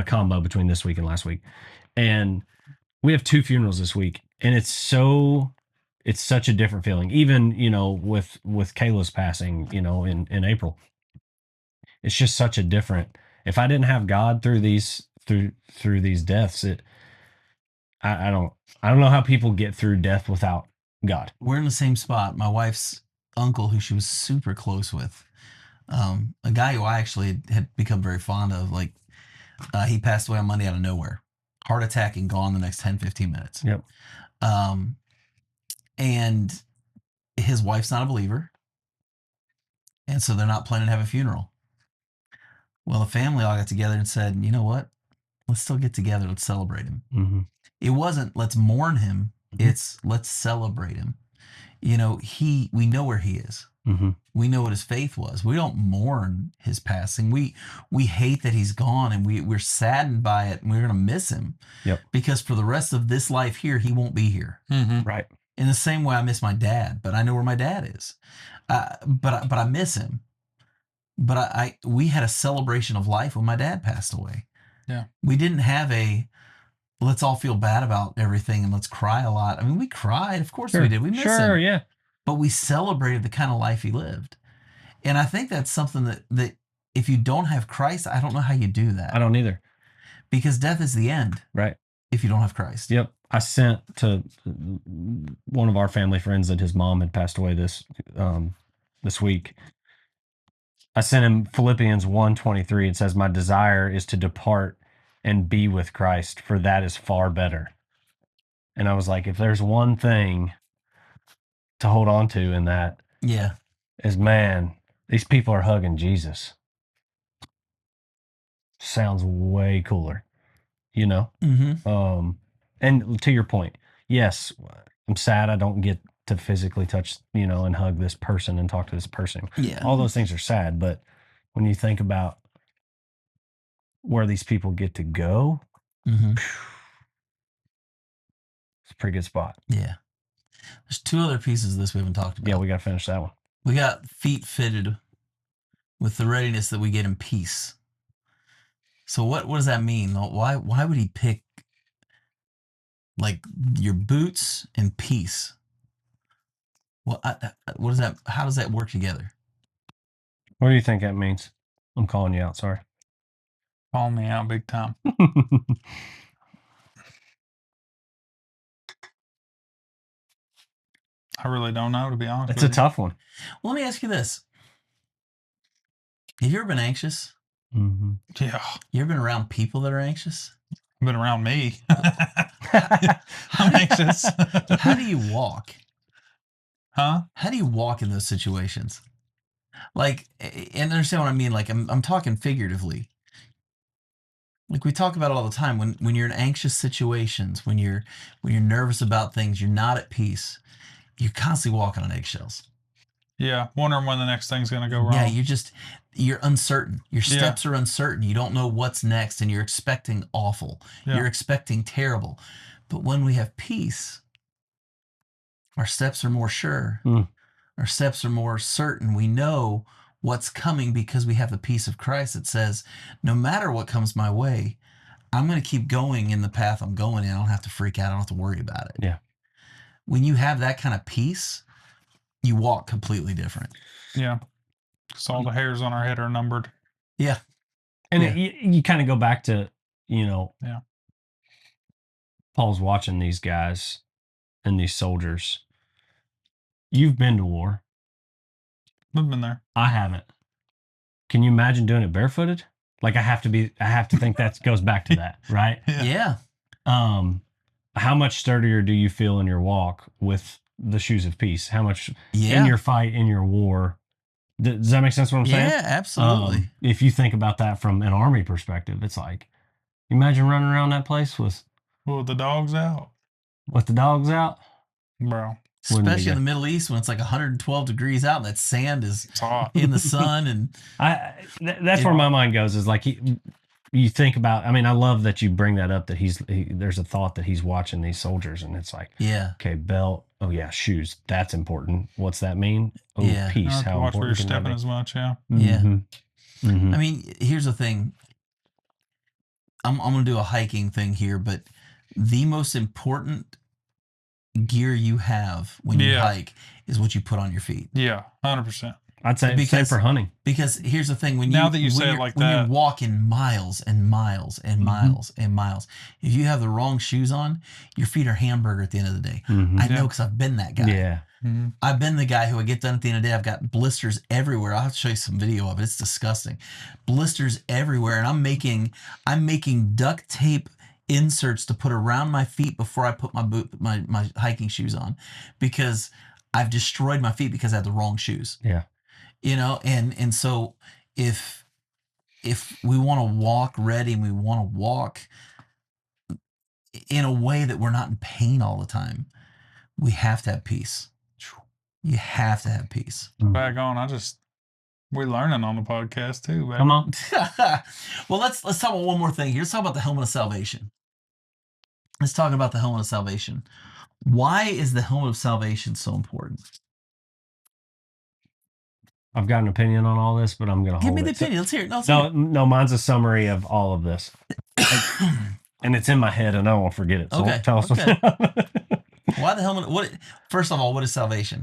Speaker 3: combo between this week and last week, and we have 2 funerals this week, and it's such a different feeling. Even with Kayla's passing, in April, it's just such a different. If I didn't have God through these deaths, I don't know how people get through death without God.
Speaker 2: We're in the same spot. My wife's uncle, who she was super close with, a guy who I actually had become very fond of, he passed away on Monday out of nowhere. Heart attack and gone the next 10, 15 minutes.
Speaker 3: Yep.
Speaker 2: And his wife's not a believer. And so they're not planning to have a funeral. Well, the family all got together and said, you know what? Let's still get together. Let's celebrate him.
Speaker 3: Mm-hmm.
Speaker 2: It wasn't let's mourn him.
Speaker 3: Mm-hmm.
Speaker 2: It's let's celebrate him. We know where he is.
Speaker 3: Mm-hmm.
Speaker 2: We know what his faith was. We don't mourn his passing. We hate that he's gone, and we're saddened by it, and we're going to miss him.
Speaker 3: Yep.
Speaker 2: Because for the rest of this life here, he won't be here.
Speaker 4: Mm-hmm.
Speaker 3: Right.
Speaker 2: In the same way I miss my dad, but I know where my dad is. But I miss him. But we had a celebration of life when my dad passed away.
Speaker 4: Yeah.
Speaker 2: We didn't have let's all feel bad about everything and let's cry a lot. I mean, we cried. Of course we did. We miss him.
Speaker 3: Yeah.
Speaker 2: But we celebrated the kind of life he lived. And I think that's something that if you don't have Christ, I don't know how you do that.
Speaker 3: I don't either.
Speaker 2: Because death is the end.
Speaker 3: Right.
Speaker 2: If you don't have Christ.
Speaker 3: Yep. I sent to one of our family friends that his mom had passed away this week. I sent him Philippians 1:23. It says, "My desire is to depart and be with Christ, for that is far better." And I was like, if there's one thing to hold on to in that,
Speaker 2: yeah,
Speaker 3: is, man, these people are hugging Jesus. Sounds way cooler,
Speaker 2: Mm-hmm.
Speaker 3: And to your point, yes, I'm sad I don't get to physically touch, and hug this person and talk to this person.
Speaker 2: Yeah.
Speaker 3: All those things are sad, but when you think about where these people get to go,
Speaker 2: Mm-hmm.
Speaker 3: it's a pretty good spot.
Speaker 2: Yeah. There's 2 other pieces of this we haven't talked about.
Speaker 3: Yeah, we got to finish that one.
Speaker 2: We got feet fitted with the readiness that we get in peace. So what does that mean? Why would he pick your boots and peace? Well, what is that? How does that work together?
Speaker 3: What do you think that means? I'm calling you out. Sorry.
Speaker 4: Call me out big time. I really don't know, to be honest.
Speaker 3: It's a tough one.
Speaker 2: Well, let me ask you this. Have you ever been anxious?
Speaker 3: Mm-hmm.
Speaker 4: Yeah.
Speaker 2: You ever been around people that are anxious?
Speaker 4: Been around me. I'm anxious.
Speaker 2: How do you walk?
Speaker 4: Huh?
Speaker 2: How do you walk in those situations? And understand what I mean? I'm talking figuratively. Like we talk about it all the time. When you're in anxious situations, when you're nervous about things, you're not at peace. You're constantly walking on eggshells.
Speaker 4: Yeah, wondering when the next thing's going to go wrong.
Speaker 2: Yeah, you're uncertain. Your steps are uncertain. You don't know what's next, and you're expecting awful.
Speaker 4: Yeah.
Speaker 2: You're expecting terrible. But when we have peace, our steps are more sure. Our steps are more certain. We know what's coming because we have the peace of Christ that says, no matter what comes my way, I'm going to keep going in the path I'm going in. I don't have to freak out. I don't have to worry about it.
Speaker 3: Yeah.
Speaker 2: When you have that kind of peace, you walk completely different.
Speaker 4: Yeah. Because all the hairs on our head are numbered.
Speaker 2: Yeah.
Speaker 3: And you kind of go back to,
Speaker 4: Yeah.
Speaker 3: Paul's watching these guys and these soldiers. You've been to war.
Speaker 4: I've been there.
Speaker 3: I haven't. Can you imagine doing it barefooted? Like I have to think that goes back to that, right?
Speaker 2: Yeah.
Speaker 3: How much sturdier do you feel in your walk with the shoes of peace? How much in your fight, in your war? Does that make sense what I'm saying?
Speaker 2: Yeah, absolutely.
Speaker 3: If you think about that from an army perspective, it's like, imagine running around that place with
Speaker 4: the dogs out.
Speaker 3: With the dogs out?
Speaker 4: Bro.
Speaker 2: Especially in the Middle East when it's like 112 degrees out and that sand is
Speaker 4: hot
Speaker 2: in the sun. And
Speaker 3: that's where my mind goes, is like you think about, I mean, I love that you bring that up, that there's a thought that he's watching these soldiers, and it's like, okay, belt, oh yeah, shoes, that's important. What's that mean? Oh, peace. How
Speaker 4: watch
Speaker 3: important
Speaker 4: where you're
Speaker 3: can that
Speaker 4: stepping
Speaker 3: be?
Speaker 4: as much, yeah.
Speaker 2: Yeah.
Speaker 3: Mm-hmm.
Speaker 2: I mean, here's the thing. I'm going to do a hiking thing here, but the most important gear you have when you hike is what you put on your feet.
Speaker 4: Yeah, 100%.
Speaker 3: I'd say same for hunting.
Speaker 2: Because here's the thing: when
Speaker 4: that you say it like that,
Speaker 2: you're walking miles and miles and miles and miles, if you have the wrong shoes on, your feet are hamburger at the end of the day. I know because I've been that guy.
Speaker 3: Yeah.
Speaker 2: I've been the guy who I get done at the end of the day. I've got blisters everywhere. I'll have to show you some video of it. It's disgusting. Blisters everywhere, and I'm making duct tape inserts to put around my feet before I put my hiking shoes on, because I've destroyed my feet because I had the wrong shoes.
Speaker 3: Yeah.
Speaker 2: And so if we want to walk ready and we want to walk in a way that we're not in pain all the time, we have to have peace. You have to have peace.
Speaker 4: Back on, we're learning on the podcast too, baby.
Speaker 3: Come on.
Speaker 2: Well, let's talk about one more thing here. Let's talk about the helmet of salvation. Let's talk about the helmet of salvation. Why is the helmet of salvation so important?
Speaker 3: I've got an opinion on all this, but I'm going to hold it.
Speaker 2: Give me the opinion. Let's hear it.
Speaker 3: No, mine's a summary of all of this. And it's in my head, and I won't forget it. So tell us.
Speaker 2: Okay. Why the helmet? First of all, what is salvation?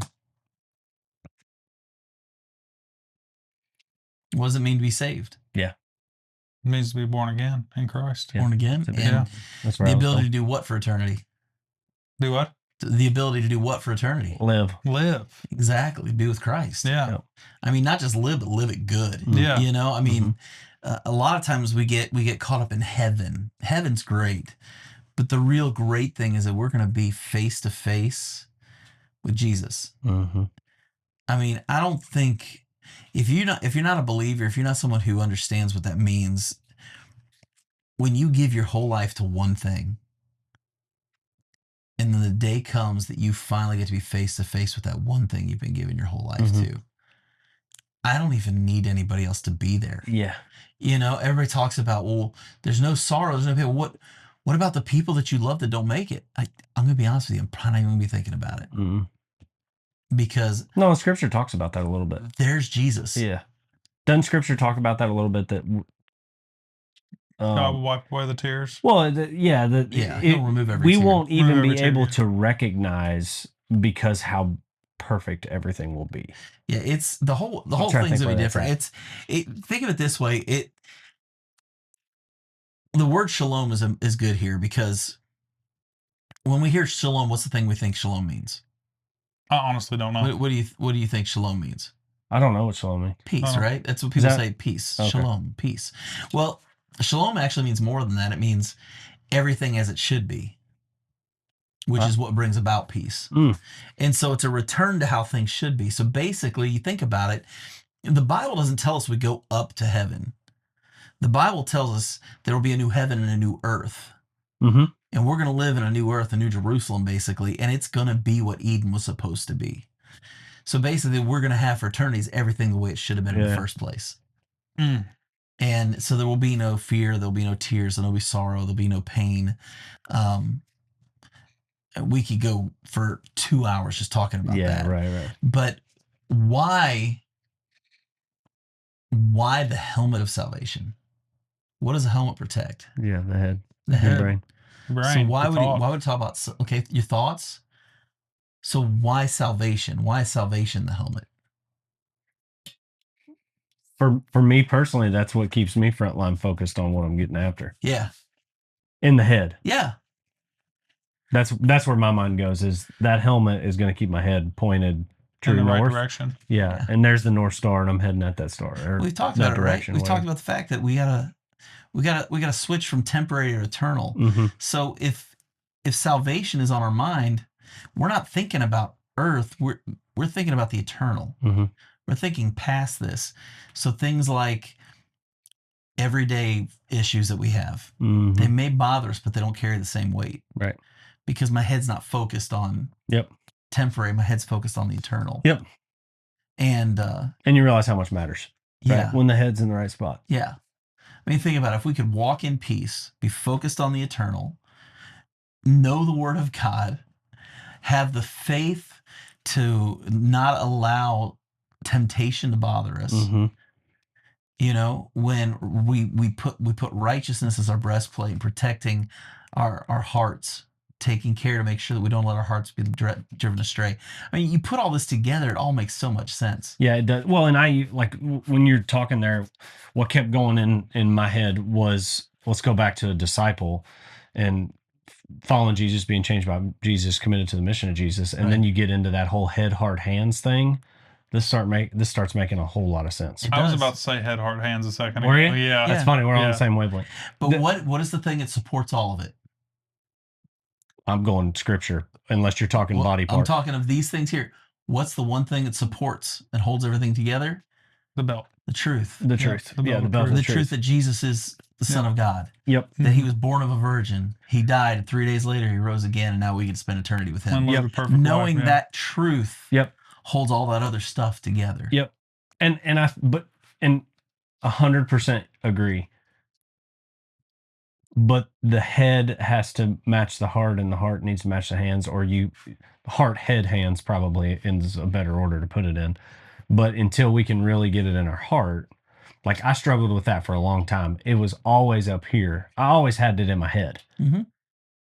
Speaker 2: What does it mean to be saved?
Speaker 3: Yeah.
Speaker 4: It means to be born again in Christ.
Speaker 2: Born again? And
Speaker 3: that's
Speaker 2: the ability to do what for eternity?
Speaker 4: Do what?
Speaker 2: The ability to do what for eternity?
Speaker 3: Live.
Speaker 2: Exactly. Be with Christ.
Speaker 4: Yeah.
Speaker 2: I mean, not just live, but live it good.
Speaker 4: Yeah.
Speaker 2: I mean, a lot of times we get caught up in heaven. Heaven's great. But the real great thing is that we're going to be face to face with Jesus.
Speaker 3: Mm-hmm.
Speaker 2: I mean, I don't think if you're not a believer, if you're not someone who understands what that means, when you give your whole life to one thing, and then the day comes that you finally get to be face to face with that one thing you've been giving your whole life to, I don't even need anybody else to be there.
Speaker 3: Yeah.
Speaker 2: Everybody talks about, well, there's no sorrow, there's no pain. What about the people that you love that don't make it? I'm going to be honest with you. I'm probably not even going to be thinking about it.
Speaker 3: Mm-hmm.
Speaker 2: Because
Speaker 3: no, Scripture talks about that a little bit.
Speaker 2: There's Jesus.
Speaker 3: Yeah. Doesn't Scripture talk about that a little bit? That
Speaker 4: God will wipe away the tears.
Speaker 3: Well, He'll
Speaker 2: remove every
Speaker 3: we
Speaker 2: tear.
Speaker 3: won't even be able to recognize because how perfect everything will be.
Speaker 2: Yeah, it's the whole thing's gonna be different. Think of it this way. The word shalom is good here, because when we hear shalom, what's the thing we think shalom means?
Speaker 4: I honestly don't know.
Speaker 2: What do you think shalom means?
Speaker 3: I don't know what shalom means.
Speaker 2: Peace, right? That's what people say. Peace. Okay. Shalom. Peace. Well, shalom actually means more than that. It means everything as it should be, which is what brings about peace. And so it's a return to how things should be. So basically, you think about it, the Bible doesn't tell us we go up to heaven. The Bible tells us there will be a new heaven and a new earth.
Speaker 3: Mm-hmm.
Speaker 2: And we're going to live in a new earth, a new Jerusalem, basically, and it's going to be what Eden was supposed to be. So basically, we're going to have for eternities everything the way it should have been in the first place.
Speaker 4: Mm.
Speaker 2: And so there will be no fear, there'll be no tears, there'll be sorrow, there'll be no pain. We could go for 2 hours just talking about that.
Speaker 3: Yeah, right.
Speaker 2: But why the helmet of salvation? What does a helmet protect?
Speaker 3: Yeah, the head.
Speaker 2: The head.
Speaker 3: Brain.
Speaker 2: So why would it talk about, okay, your thoughts? So why salvation? Why is salvation the helmet?
Speaker 3: For me personally, that's what keeps me frontline focused on what I'm getting after.
Speaker 2: Yeah.
Speaker 3: In the head.
Speaker 2: Yeah.
Speaker 3: That's where my mind goes, is that helmet is going to keep my head pointed true
Speaker 4: in the
Speaker 3: north.
Speaker 4: right direction.
Speaker 3: Yeah. And there's the North Star, and I'm heading at that star.
Speaker 2: We've talked about it, right? We've talked about the fact that we gotta switch from temporary to eternal.
Speaker 3: Mm-hmm.
Speaker 2: So if salvation is on our mind, we're not thinking about earth. We're thinking about the eternal.
Speaker 3: Mm-hmm.
Speaker 2: We're thinking past this. So things like everyday issues that we have,
Speaker 3: Mm-hmm.
Speaker 2: they may bother us, but they don't carry the same weight.
Speaker 3: Right.
Speaker 2: Because my head's not focused on temporary. My head's focused on the eternal.
Speaker 3: Yep.
Speaker 2: And
Speaker 3: you realize how much matters.
Speaker 2: Yeah.
Speaker 3: Right? When the head's in the right spot.
Speaker 2: Yeah. I mean, think about it. If we could walk in peace, be focused on the eternal, know the Word of God, have the faith to not allow temptation to bother us.
Speaker 3: Mm-hmm.
Speaker 2: You know, when we put righteousness as our breastplate and protecting our hearts, taking care to make sure that we don't let our hearts be driven astray. I mean, you put all this together, it all makes so much sense.
Speaker 3: Yeah, it does. Well, and I, like, when you're talking there, what kept going in my head was, let's go back to a disciple and following Jesus, being changed by Jesus, committed to the mission of Jesus. And then you get into that whole head, heart, hands thing. This starts making a whole lot of sense.
Speaker 4: I was about to say head, heart, hands a second ago.
Speaker 3: Were you?
Speaker 4: Yeah.
Speaker 3: That's funny. We're on the same wavelength.
Speaker 2: But what is the thing that supports all of it?
Speaker 3: I'm going scripture, unless you're talking body part.
Speaker 2: I'm talking of these things here. What's the one thing that supports and holds everything together?
Speaker 4: The belt.
Speaker 2: The truth.
Speaker 3: The truth.
Speaker 4: The belt of
Speaker 2: The truth that Jesus is the Son of God.
Speaker 3: Yep.
Speaker 2: That he was born of a virgin. He died, and 3 days later he rose again, and now we can spend eternity with him. Knowing that truth holds all that other stuff together.
Speaker 3: Yep. And 100% agree. But the head has to match the heart, and the heart needs to match the hands, or heart, head, hands probably is a better order to put it in. But until we can really get it in our heart, like I struggled with that for a long time. It was always up here. I always had it in my head.
Speaker 2: Mm-hmm.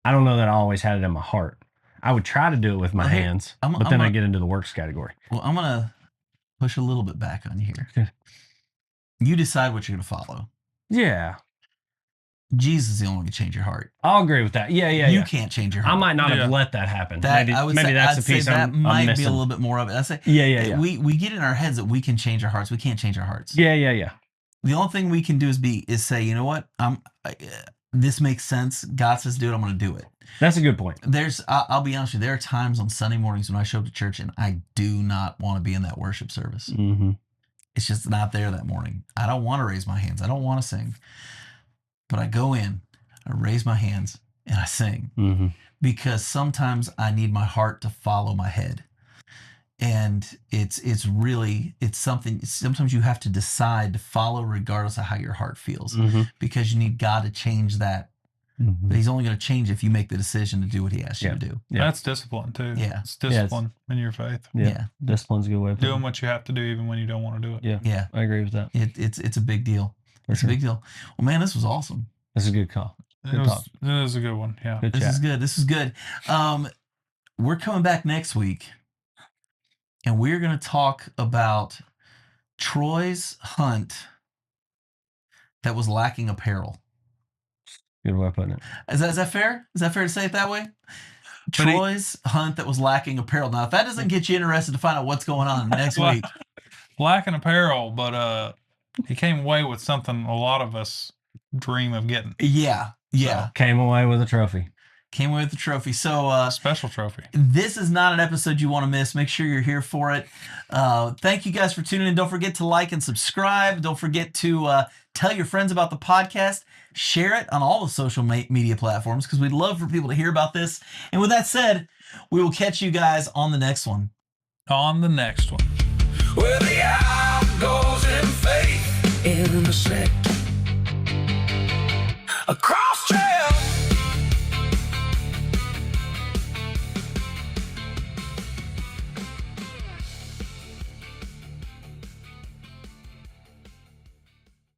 Speaker 3: I don't know that I always had it in my heart. I would try to do it with my hands, but then I get into the works category.
Speaker 2: Well, I'm going to push a little bit back on you here.
Speaker 3: Okay.
Speaker 2: You decide what you're going to follow.
Speaker 3: Yeah.
Speaker 2: Jesus is the only one who can change your heart.
Speaker 3: I'll agree with that. Yeah.
Speaker 2: You can't change your heart.
Speaker 3: I might not have let that happen.
Speaker 2: I would say
Speaker 3: that's the piece
Speaker 2: that
Speaker 3: I'm
Speaker 2: might
Speaker 3: missing.
Speaker 2: be a little bit more of it. I say,
Speaker 3: yeah.
Speaker 2: We get in our heads that we can change our hearts. We can't change our hearts.
Speaker 3: Yeah.
Speaker 2: The only thing we can do is say, you know what? This makes sense. God says do it. I'm going to do it.
Speaker 3: That's a good point.
Speaker 2: I'll be honest with you. There are times on Sunday mornings when I show up to church and I do not want to be in that worship service.
Speaker 3: Mm-hmm.
Speaker 2: It's just not there that morning. I don't want to raise my hands. I don't want to sing. But I go in, I raise my hands, and I sing.
Speaker 3: Mm-hmm.
Speaker 2: Because sometimes I need my heart to follow my head. And it's something, sometimes you have to decide to follow regardless of how your heart feels.
Speaker 3: Mm-hmm.
Speaker 2: Because you need God to change that.
Speaker 3: Mm-hmm.
Speaker 2: But he's only going to change if you make the decision to do what he asks you to do.
Speaker 3: Yeah.
Speaker 4: That's discipline too.
Speaker 2: Yeah.
Speaker 4: It's discipline in your faith.
Speaker 3: Yeah. Discipline's a good way of
Speaker 4: doing what you have to do even when you don't want to do it.
Speaker 3: Yeah. I agree with that.
Speaker 2: It's a big deal. It's a big deal. Well, man, this was awesome.
Speaker 3: This is a good call.
Speaker 4: It was a good one. Yeah.
Speaker 2: This is good. We're coming back next week, and we're going to talk about Troy's hunt that was lacking apparel.
Speaker 3: Good way of putting it.
Speaker 2: Is that fair? Is that fair to say it that way? Troy's hunt that was lacking apparel. Now, if that doesn't get you interested to find out what's going on next week.
Speaker 4: Lacking apparel, but he came away with something a lot of us dream of getting.
Speaker 2: Yeah.
Speaker 3: So, came away with a trophy.
Speaker 2: Came away with the trophy. So
Speaker 4: Special trophy.
Speaker 2: this is not an episode you want to miss. Make sure you're here for it. Thank you guys for tuning in. Don't forget to like and subscribe. Don't forget to tell your friends about the podcast. Share it on all the social media platforms because we'd love for people to hear about this. And with that said, we will catch you guys on the next one.
Speaker 4: On the next one.
Speaker 1: Where the outdoors in faith intersect.